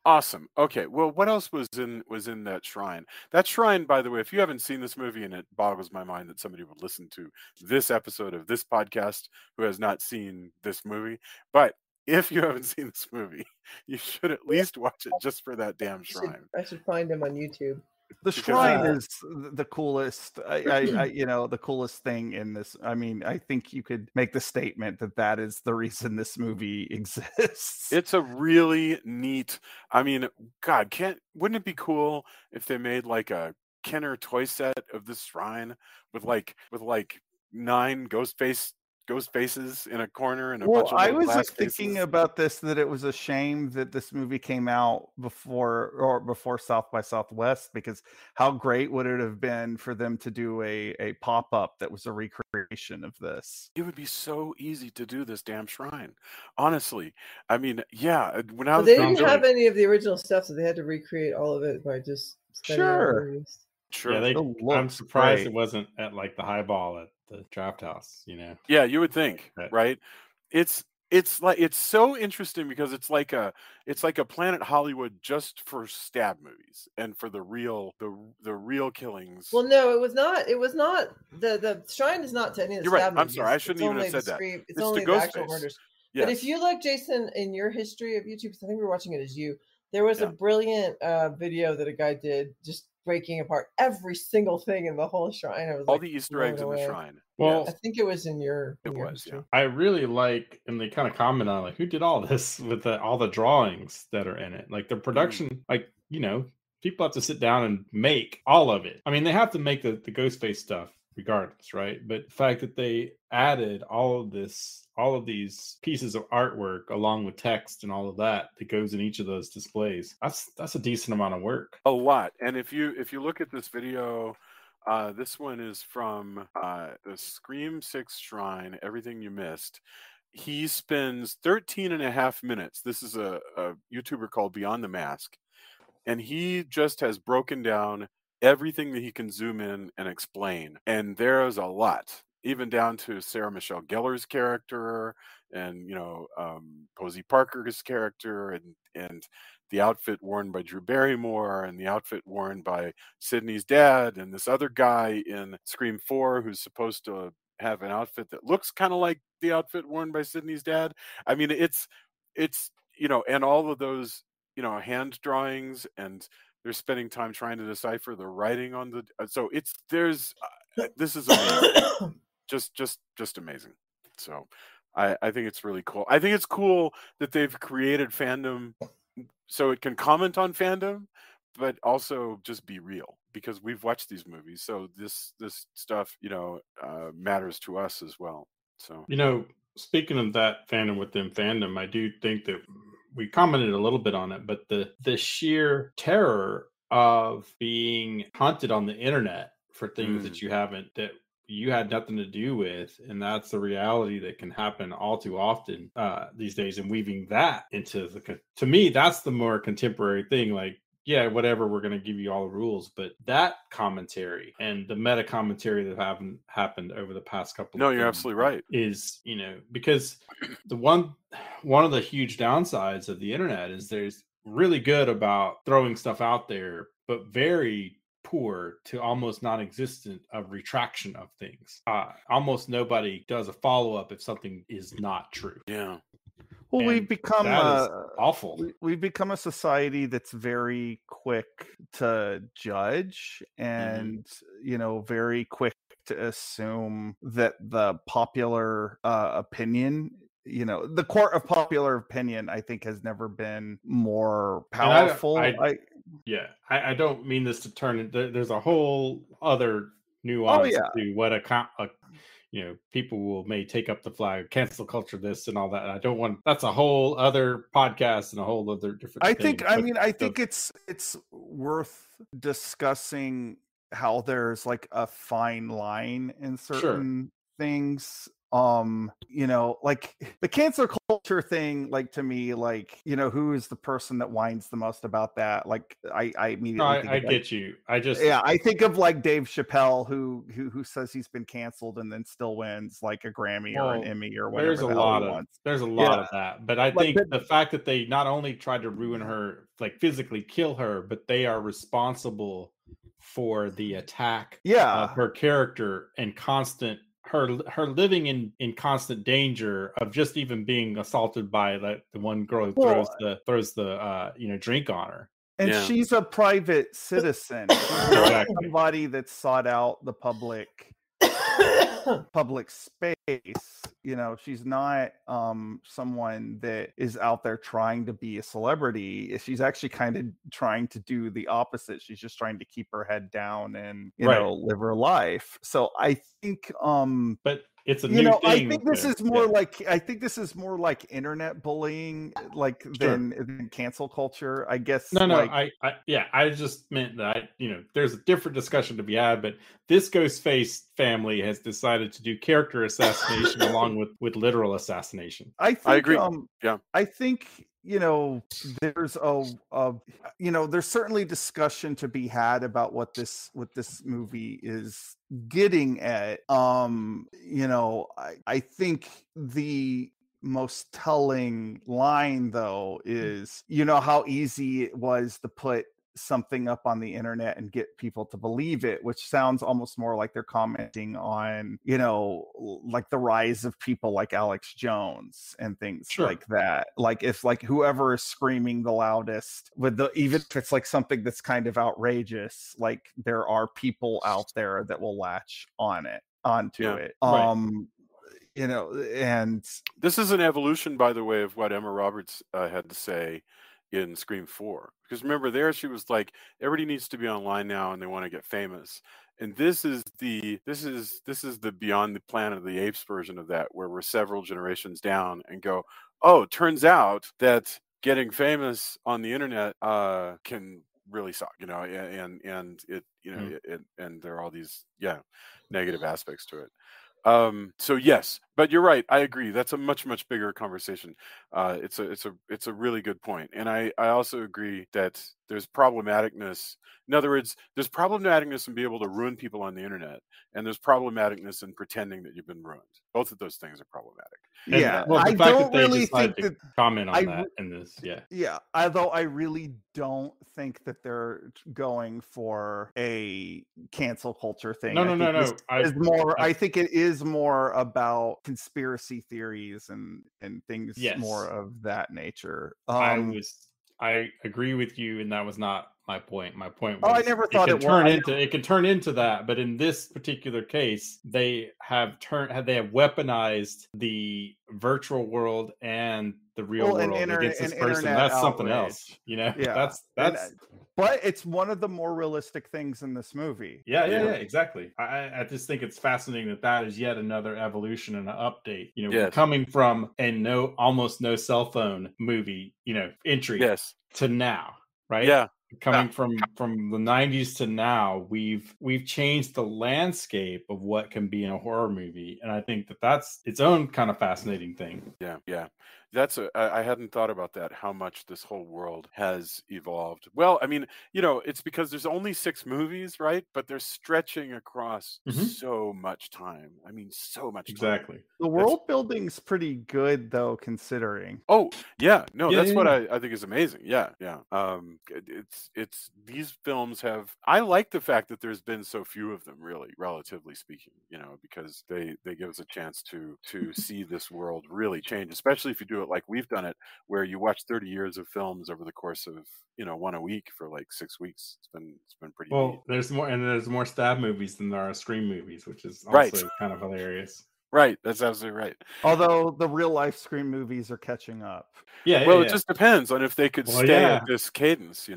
Awesome. Okay. Well, what else was in that shrine? That shrine, by the way, if you haven't seen this movie, and it boggles my mind that somebody would listen to this episode of this podcast who has not seen this movie, but if you haven't seen this movie, you should at least watch it just for that damn shrine.
I should find him on YouTube.
The shrine is the coolest, the coolest thing in this. I mean, I think you could make the statement that is the reason this movie exists.
It's a really neat, I mean, God, wouldn't it be cool if they made like a Kenner toy set of this shrine with like 9 ghost faces in a corner and a bunch of
I was
glass
thinking
faces.
about this, that it was a shame that this movie came out before South by Southwest, because how great would it have been for them to do a pop-up that was a recreation of this?
It would be so easy to do this damn shrine, honestly. I mean, yeah, when I was
they didn't have any of the original stuff, so they had to recreate all of it by just
Sure.
Yeah,
I'm surprised it wasn't at like the Highball at the Draft House,
Yeah, you would think, right? It's so interesting because it's like a Planet Hollywood just for stab movies and for the real killings.
Well, no, it was not. It was not the shrine is not to any of the stab movies.
I'm sorry, I shouldn't even have said that.
It's only the actual murders. Yes. But if you look, Jason, in your history of YouTube, because I think we were watching it as you, there was a brilliant video that a guy did just breaking apart every single thing in the whole shrine. I was
all the Easter eggs in the shrine.
Well,
I think it was in your.
It was. Yeah.
I really like, and they kind of comment on like who did all this with all the drawings that are in it, like the production, people have to sit down and make all of it. I mean, they have to make the Ghostface stuff regardless, right? But the fact that they added all of these pieces of artwork along with text and all of that goes in each of those displays, that's a decent amount of work.
A lot. And if you look at this video, this one is from the Scream 6 Shrine, Everything You Missed. He spends 13 and a half minutes. This is a YouTuber called Beyond the Mask. And he just has broken down everything that he can zoom in and explain. And there's a lot, even down to Sarah Michelle Gellar's character and, Posey Parker's character and the outfit worn by Drew Barrymore and the outfit worn by Sydney's dad and this other guy in Scream 4 who's supposed to have an outfit that looks kind of like the outfit worn by Sydney's dad. I mean, it's and all of those, hand drawings, and they're spending time trying to decipher the writing on the. So this is amazing. just amazing. So I think it's really cool. I think it's cool that they've created fandom so it can comment on fandom, but also just be real, because we've watched these movies. So this stuff, matters to us as well. So,
speaking of that fandom within fandom, I do think that we commented a little bit on it, but the sheer terror of being hunted on the internet for things that you haven't, that you had nothing to do with, and that's the reality that can happen all too often these days. And weaving that into to me, that's the more contemporary thing. Like, yeah, whatever, we're going to give you all the rules, but that commentary and the meta commentary that happened over the past couple
No,
of
you're absolutely right.
Is, because the one of the huge downsides of the internet is there's really good about throwing stuff out there, but very poor to almost non-existent of retraction of things. Almost nobody does a follow-up if something is not true.
Yeah.
Well,
And
we've become
awful.
We've become a society that's very quick to judge and very quick to assume that the popular opinion, the court of popular opinion, I think, has never been more powerful.
I don't mean this to turn. There's a whole other nuance to what people may take up the flag, cancel culture, this and all that. I don't want. That's a whole other podcast and a whole other different.
I think it's worth discussing how there's like a fine line in certain things. Like the cancel culture thing, like to me, like, who is the person that whines the most about that? Like I immediately
I get you.
I think of like Dave Chappelle who says he's been canceled and then still wins like a Grammy or an Emmy or whatever.
There's a lot of that. But I think the fact that they not only tried to ruin her, like physically kill her, but they are responsible for the attack of her character and constant her living in constant danger of just even being assaulted by the one girl who throws the drink on her.
And she's a private citizen. She's somebody that sought out the public space. She's not someone that is out there trying to be a celebrity. She's actually kind of trying to do the opposite. She's just trying to keep her head down and live her life. So I think
but it's a new thing.
I think this is more like internet bullying, like than cancel culture, I guess.
I just meant that there's a different discussion to be had, but this Ghostface family has decided to do character assassination along with literal assassination.
I agree. I think there's there's certainly discussion to be had about what this movie is getting at. I think the most telling line though is how easy it was to put something up on the internet and get people to believe it, which sounds almost more like they're commenting on like the rise of people like Alex Jones and things like that. Like if like whoever is screaming the loudest even if it's like something that's kind of outrageous, like there are people out there that will latch onto it. And
this is an evolution, by the way, of what Emma Roberts had to say in Scream 4, because remember there she was like, everybody needs to be online now and they want to get famous, and this is the Beyond the Planet of the Apes version of that, where we're several generations down and go, oh, it turns out that getting famous on the internet can really suck, and it and there are all these negative aspects to it. So yes, but you're right. I agree. That's a much bigger conversation. It's a really good point. And I also agree that there's problematicness. In other words, there's problematicness in being able to ruin people on the internet, and there's problematicness in pretending that you've been ruined. Both of those things are problematic.
I don't really think that
comment on that in this.
Although I really don't think that they're going for a cancel culture thing.
No.
I think it is more about conspiracy theories and things more of that nature.
I agree with you, and that was not my point. My point was,
I never thought it
can turn into that, but in this particular case, they have weaponized the virtual world and the real world against this person. That's something else, That's
but it's one of the more realistic things in this movie.
Yeah, exactly. I just think it's fascinating that is yet another evolution and an update. Coming from almost no cell phone movie, entry to now, right?
Yeah.
coming from the 90s to now, we've changed the landscape of what can be in a horror movie, and I think that's its own kind of fascinating thing.
Yeah. I hadn't thought about that, how much this whole world has evolved. Well, I mean, it's because there's only 6 movies, right? But they're stretching across so much time. I mean, so much time.
Exactly.
The world building's pretty good, though, considering.
Oh, yeah. No, that's what I think is amazing. Yeah. It's these films have. I like the fact that there's been so few of them, really, relatively speaking. Because they give us a chance to see this world really change, especially if you do it like we've done it, where you watch 30 years of films over the course of one a week for like 6 weeks. It's been pretty neat.
There's more stab movies than there are Scream movies, which is also kind of hilarious.
Right, that's absolutely right.
Although the real life Scream movies are catching up.
It just depends on if they could stay at this cadence,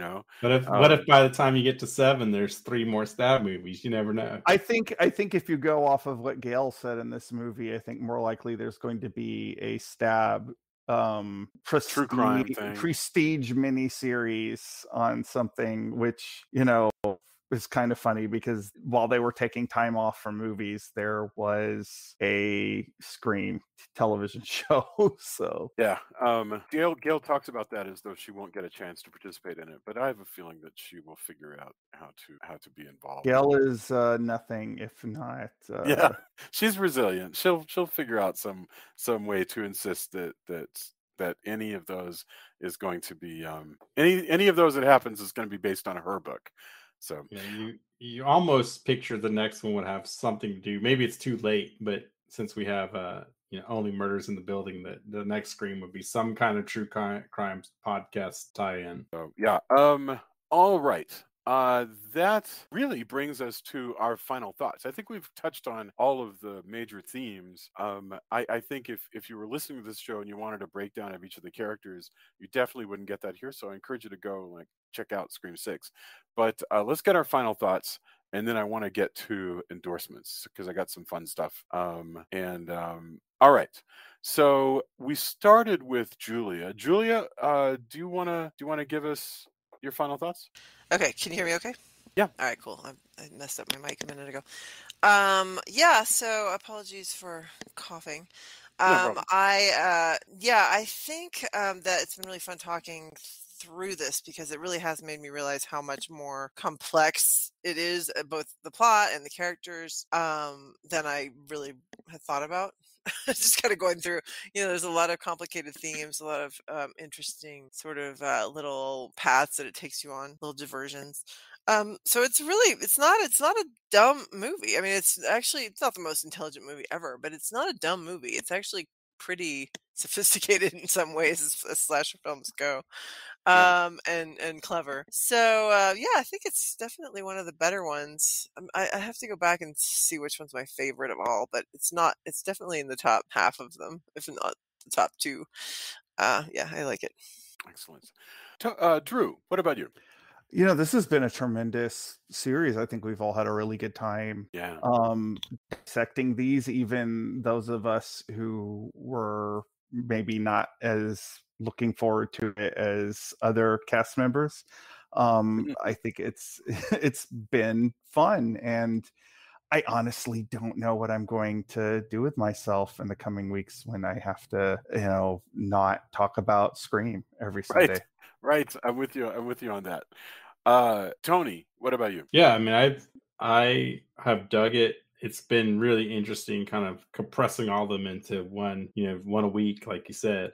But what if by the time you get to 7, there's 3 more stab movies? You never know.
I think if you go off of what Gail said in this movie, I think more likely there's going to be a stab
true crime thing.
Prestige miniseries on something, which is kind of funny because while they were taking time off from movies, there was a Scream television show. So
yeah, Gail talks about that as though she won't get a chance to participate in it, but I have a feeling that she will figure out how to be involved.
Gail is nothing if not.
Yeah, she's resilient. She'll figure out some way to insist that any of those is going to be any of those that happens is going to be based on her book. So
you almost picture the next one would have something to do. Maybe it's too late, but since we have Only Murders in the Building, that the next Scream would be some kind of true crimes podcast tie-in.
So yeah. All right. That really brings us to our final thoughts. I think we've touched on all of the major themes. I think if you were listening to this show and you wanted a breakdown of each of the characters, you definitely wouldn't get that here. So I encourage you to go check out Scream 6. But let's get our final thoughts. And then I want to get to endorsements because I got some fun stuff. All right. So we started with Julia. Julia, do you want to give us your final thoughts?
Okay, can you hear me okay?
Yeah.
All right, cool. I messed up my mic a minute ago. So apologies for coughing.
No problem.
I think that it's been really fun talking through this because it really has made me realize how much more complex it is, both the plot and the characters, than I really had thought about. Just kind of going through, there's a lot of complicated themes, a lot of interesting sort of little paths that it takes you on, little diversions. So it's not a dumb movie. I mean, it's not the most intelligent movie ever, but it's not a dumb movie. It's actually pretty sophisticated in some ways as slasher films go. And clever. So I think it's definitely one of the better ones. I have to go back and see which one's my favorite of all, but it's definitely in the top half of them, if not the top 2. I like it.
Excellent. Drew, what about you?
This has been a tremendous series. I think we've all had a really good time.
Yeah.
Dissecting these, even those of us who were maybe not as looking forward to it as other cast members. I think it's been fun, and I honestly don't know what I'm going to do with myself in the coming weeks when I have to, not talk about Scream every Sunday.
Right. I'm with you on that. Tony, what about you?
Yeah, I mean, I have dug it. It's been really interesting, kind of compressing all of them into one a week, like you said,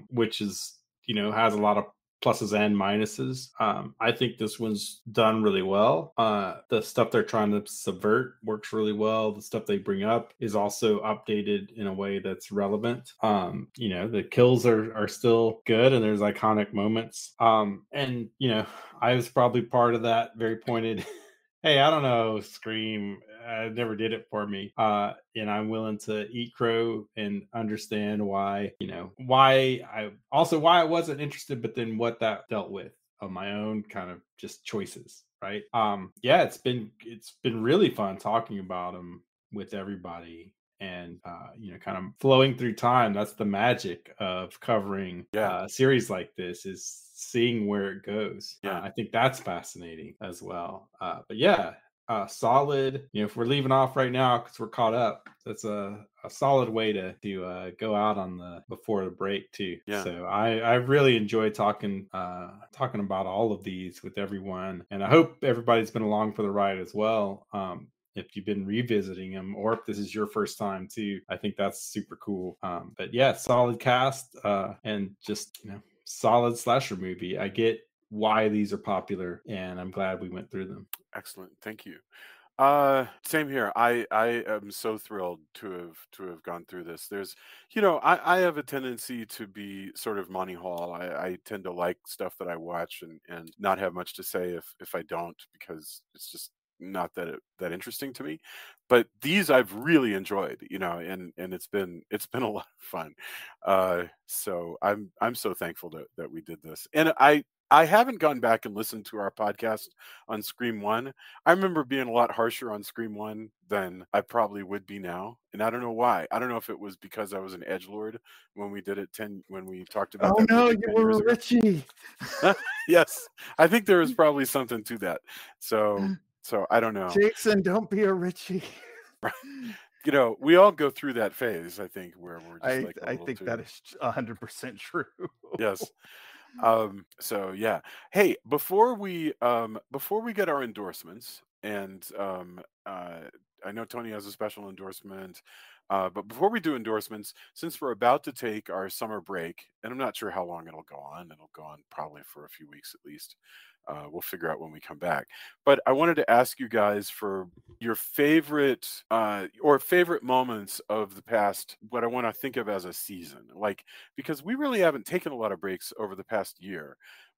which is, has a lot of pluses and minuses. I think this one's done really well. The stuff they're trying to subvert works really well. The stuff they bring up is also updated in a way that's relevant. The kills are still good and there's iconic moments. I was probably part of that very pointed. Hey, I don't know, Scream never did it for me. And I'm willing to eat crow and understand why I wasn't interested, but then what that dealt with of my own kind of just choices, right? It's been really fun talking about them with everybody and kind of flowing through time. That's the magic of covering a series like this, is seeing where it goes.
Yeah.
I think that's fascinating as well. But yeah, solid. If we're leaving off right now because we're caught up, that's a solid way to go out on the before the break too.
Yeah.
So I really enjoyed talking about all of these with everyone, and I hope everybody's been along for the ride as well. If you've been revisiting them, or if this is your first time too, I think that's super cool. But yeah, solid cast, and just solid slasher movie. I get why these are popular, and I'm glad we went through them.
Excellent, thank you. Same here. I am so thrilled to have gone through this. There's, I have a tendency to be sort of Monty Hall. I tend to like stuff that I watch and not have much to say if I don't, because it's just not that interesting to me. But these I've really enjoyed, and it's been a lot of fun. So I'm so thankful that we did this. And I haven't gone back and listened to our podcast on Scream 1. I remember being a lot harsher on Scream 1 than I probably would be now. And I don't know why. I don't know if it was because I was an edgelord when we did it when we talked about that.
Oh no,
movie
you
10
were
years ago.
Richie.
Yes. I think there was probably something to that. So I don't know.
Jason, don't be a Richie.
We all go through that phase, I think, where we're just
I think that is 100% true.
Yes. So yeah. Hey, before we get our endorsements, and I know Tony has a special endorsement, but before we do endorsements, since we're about to take our summer break, and I'm not sure how long it'll go on probably for a few weeks at least. We'll figure out when we come back. But I wanted to ask you guys for your favorite moments of the past, what I want to think of as a season. Because we really haven't taken a lot of breaks over the past year.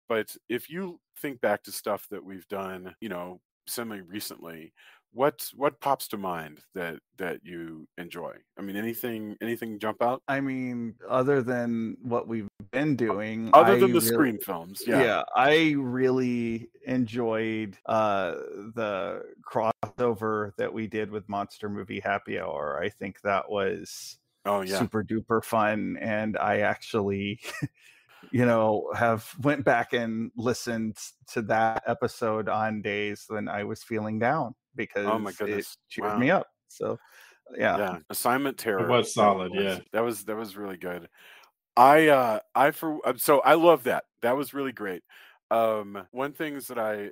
But if you think back to stuff that we've done, semi-recently, what pops to mind that you enjoy? I mean, anything jump out?
I mean, other than what we've been doing,
other than the Scream films,
yeah, I really enjoyed the crossover that we did with Monster Movie Happy Hour. I think that was super duper fun, and I actually have went back and listened to that episode on days when I was feeling down, because
oh my goodness,
it cheered me up. So yeah,
Assignment Terror.
It was solid.
That was really good. So I love that. That was really great. One things that I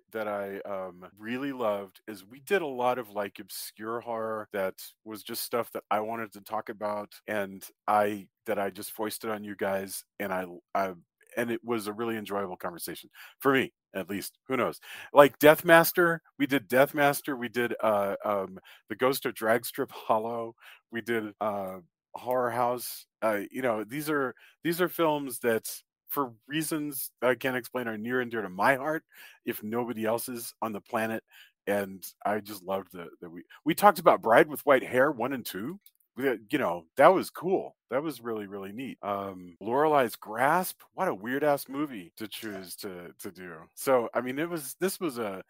really loved is we did a lot of obscure horror that was just stuff that I wanted to talk about, and I just foisted on you guys, and and it was a really enjoyable conversation for me, at least. Who knows? Deathmaster, we did Deathmaster. We did the Ghost of Dragstrip Hollow. We did Horror House. These are films that, for reasons I can't explain, are near and dear to my heart, if nobody else's on the planet. And I just loved that we talked about Bride with White Hair 1 and 2. That was cool. That was really, really neat. Lorelei's Grasp, what a weird ass movie to choose to do. So I mean, this was a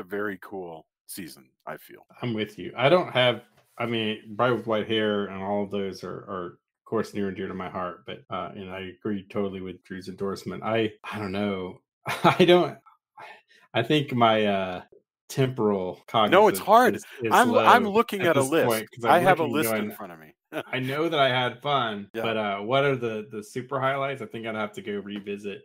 very cool season, I feel.
I'm with you. Bride with White Hair and all of those are of course near and dear to my heart, but I agree totally with Drew's endorsement. I don't know. I think my temporal cognitive.
No, it's hard.
Is
I'm looking at a list. I have a list in front of me.
I know that I had fun, but what are the super highlights? I think I'd have to go revisit.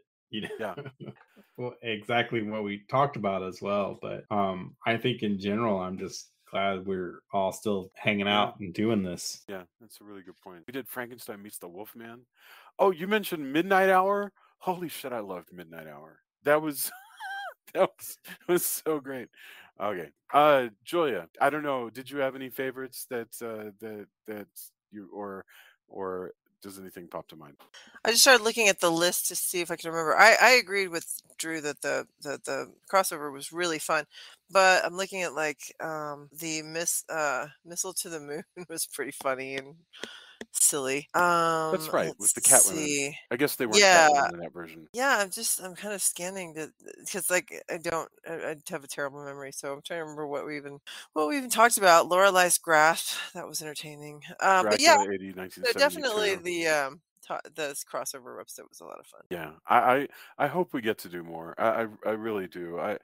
Well, exactly what we talked about as well. But I think in general, I'm just glad we're all still hanging out and doing this.
Yeah, that's a really good point. We did Frankenstein Meets the Wolfman. Oh, you mentioned Midnight Hour. Holy shit, I loved Midnight Hour. That was was so great. Okay, Julia, I don't know. Did you have any favorites that you or does anything pop to mind?
I just started looking at the list to see if I can remember. I agreed with Drew that the crossover was really fun, but I'm looking at the Missile to the Moon was pretty funny and silly.
That's right, with the Catwoman. I guess they weren't
Yeah.
Catwoman in that version.
Yeah, I'm kind of scanning because I have a terrible memory, so I'm trying to remember what we even talked about. Lorelei's Grasp, that was entertaining. But yeah,
Dracula 80, 1972.
definitely those crossover episode was a lot of fun.
Yeah, I hope we get to do more. I really do.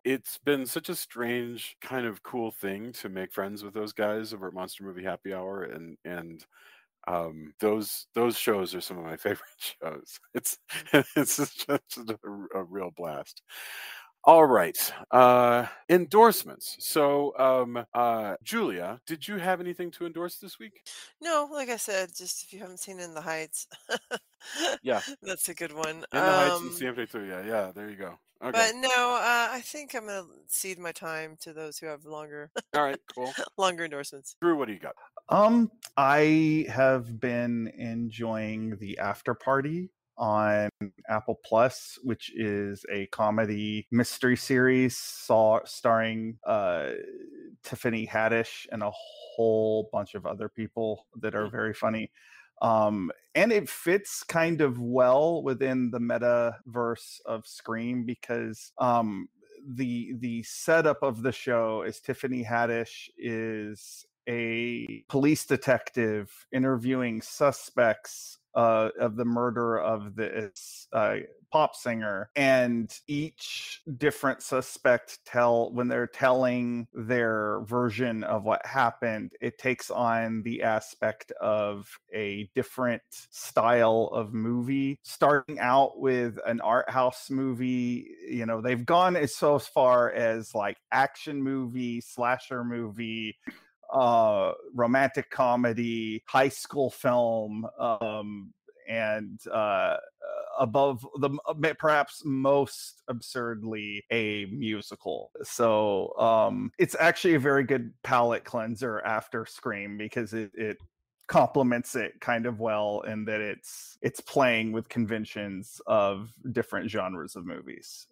It's been such a strange kind of cool thing to make friends with those guys over at Monster Movie Happy Hour, and those shows are some of my favorite shows. It's just a real blast. All right, endorsements. So, Julia, did you have anything to endorse this week?
No, like I said, just if you haven't seen In the Heights,
Yeah,
that's a good one.
In the Heights and CM3. Yeah, there you go. Okay.
But no, I think I'm gonna cede my time to those who have longer.
All right, cool.
Longer endorsements.
Drew, what do you got?
I have been enjoying The After Party on Apple Plus, which is a comedy mystery series starring Tiffany Haddish and a whole bunch of other people that are very funny. And it fits kind of well within the metaverse of Scream because the setup of the show is Tiffany Haddish is a police detective interviewing suspects of the murder of this pop singer, and each different suspect when they're telling their version of what happened, it takes on the aspect of a different style of movie. Starting out with an art house movie, they've gone as far as like action movie, slasher movie, romantic comedy, high school film, and above perhaps most absurdly a musical. So it's actually a very good palate cleanser after Scream because it complements it kind of well in that it's playing with conventions of different genres of movies.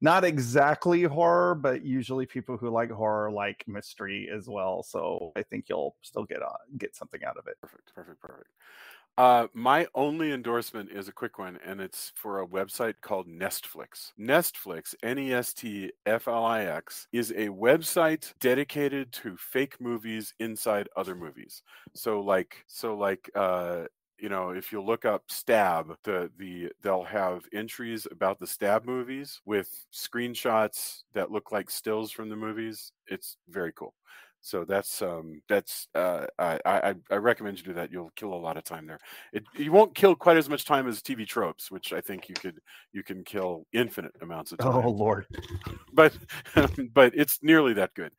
Not exactly horror, but usually people who like horror like mystery as well. So I think you'll still get something out of it.
Perfect. My only endorsement is a quick one, and it's for a website called Nestflix. Nestflix, Nestflix, is a website dedicated to fake movies inside other movies. So like if you look up Stab, they'll have entries about the Stab movies with screenshots that look like stills from the movies. It's very cool. So I recommend you do that. You'll kill a lot of time there. You won't kill quite as much time as TV Tropes, which I think you can kill infinite amounts of time.
Oh Lord!
But it's nearly that good.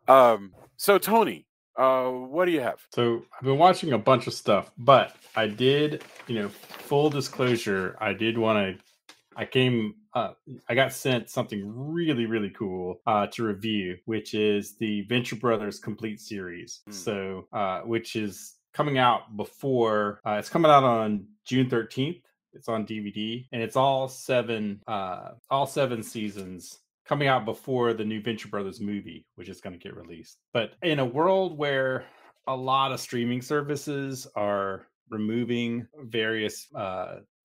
So Tony, what do you have?
So I've been watching a bunch of stuff, but I did, full disclosure, I did want to. I got sent something really, really cool to review, which is the Venture Brothers Complete Series. So, which is coming out before, it's coming out on June 13th. It's on DVD, and it's all seven seasons coming out before the new Venture Brothers movie, which is going to get released. But in a world where a lot of streaming services are removing various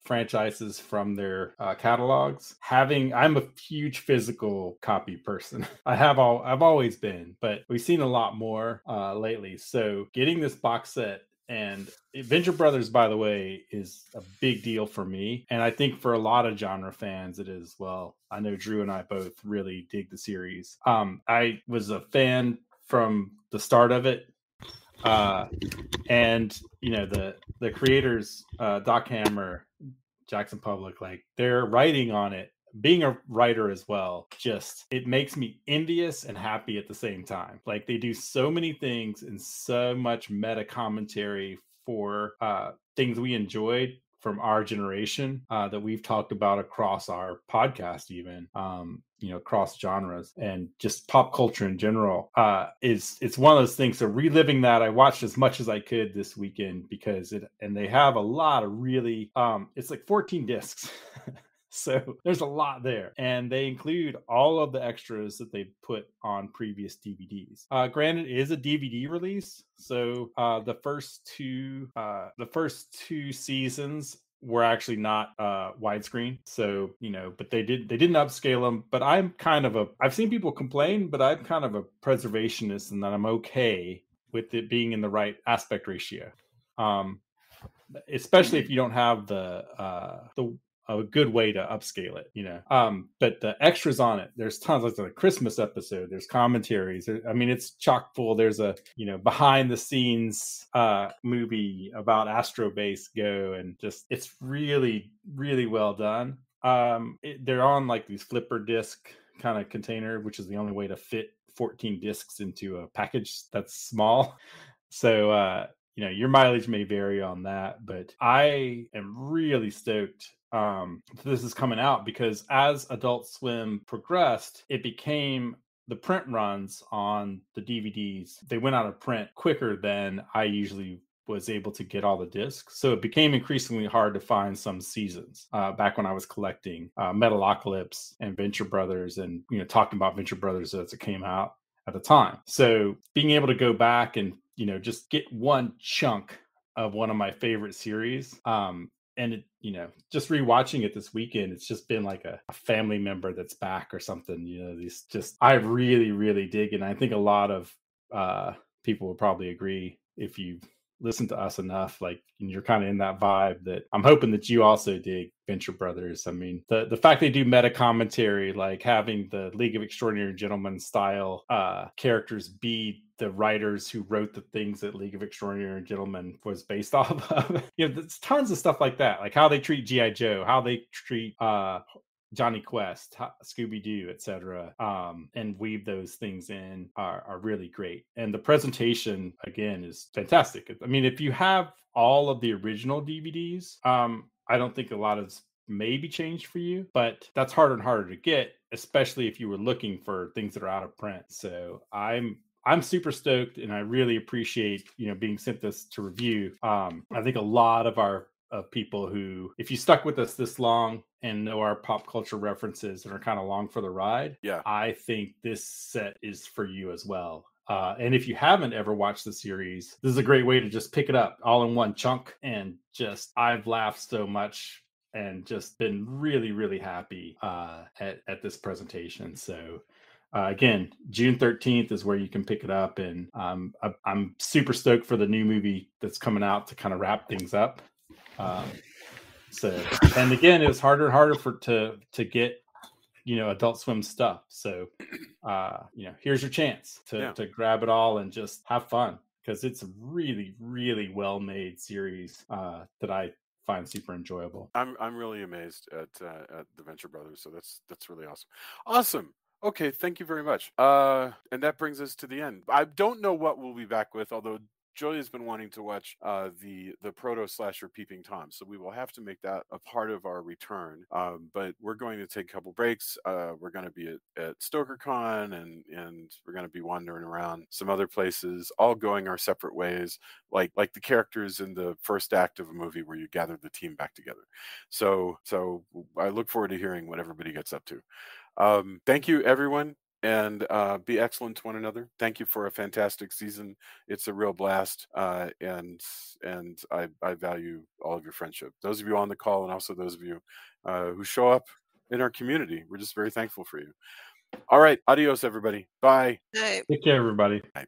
franchises from their catalogs, I'm a huge physical copy person. I've always been, but we've seen a lot more lately. So getting this box set, and Venture Brothers, by the way, is a big deal for me, and I think for a lot of genre fans it is. Well, I know Drew and I both really dig the series. I was a fan from the start of it. And the creators, Doc Hammer, Jackson Public, like they're writing on it. Being a writer as well, it makes me envious and happy at the same time. Like they do so many things and so much meta commentary for things we enjoyed from our generation that we've talked about across our podcast, even across genres and just pop culture in general. It's one of those things. So reliving that, I watched as much as I could this weekend because they have a lot of really it's like 14 discs. So there's a lot there, and they include all of the extras that they put on previous DVDs. Granted, it is a DVD release, so the first two seasons were actually not widescreen. So but they didn't upscale them. But I've seen people complain, but I'm kind of a preservationist in that I'm okay with it being in the right aspect ratio. especially if you don't have the a good way to upscale it, you know. But the extras on it, there's tons, like the Christmas episode, there's commentaries. I mean, it's chock full. There's a, you know, behind the scenes movie about Astro Base Go, and just, it's really, really well done. They're on like these flipper disc kind of container, which is the only way to fit 14 discs into a package that's small. So, you know, your mileage may vary on that, but I am really stoked this is coming out, because as Adult Swim progressed, it became the print runs on the DVDs. They went out of print quicker than I usually was able to get all the discs. So it became increasingly hard to find some seasons back when I was collecting Metalocalypse and Venture Brothers, and, you know, talking about Venture Brothers as it came out at the time. So being able to go back and, you know, just get one chunk of one of my favorite series, and it, you know, just rewatching it this weekend, it's just been like a family member that's back or something. You know, these just, I really, really dig it. And I think a lot of people will probably agree, if you listen to us enough, like, and you're kind of in that vibe, that I'm hoping that you also dig Venture Brothers. I mean, the fact they do meta commentary, like having the League of Extraordinary Gentlemen style characters be the writers who wrote the things that League of Extraordinary Gentlemen was based off of. You know, there's tons of stuff like that, like how they treat G.I. Joe, how they treat Johnny Quest, Scooby-Doo, etc., and weave those things in are really great. And the presentation, again, is fantastic. I mean, if you have all of the original DVDs, I don't think a lot of maybe changed for you, but that's harder and harder to get, especially if you were looking for things that are out of print. So I'm super stoked, and I really appreciate, you know, being sent this to review. I think a lot of people who, if you stuck with us this long and know our pop culture references and are kind of along for the ride,
yeah,
I think this set is for you as well. And if you haven't ever watched the series, this is a great way to just pick it up all in one chunk. And just, I've laughed so much and just been really, really happy at this presentation. So again, June 13th is where you can pick it up. And I'm super stoked for the new movie that's coming out to kind of wrap things up. So, and again, it was harder and harder to get, you know, Adult Swim stuff. So, you know, here's your chance to grab it all and just have fun, because it's a really, really well-made series that I find super enjoyable.
I'm really amazed at the Venture Brothers. So that's really awesome. Okay, thank you very much. And that brings us to the end. I don't know what we'll be back with, although Julia's been wanting to watch the proto slasher Peeping Tom, so we will have to make that a part of our return. But we're going to take a couple breaks. We're going to be at StokerCon, and we're going to be wandering around some other places, all going our separate ways, like the characters in the first act of a movie where you gather the team back together. So I look forward to hearing what everybody gets up to. Thank you, everyone. And be excellent to one another. Thank you for a fantastic season. It's a real blast, and I value all of your friendship. Those of you on the call, and also those of you who show up in our community, we're just very thankful for you. All right, adios, everybody. Bye.
Night.
Take care, everybody.
Bye.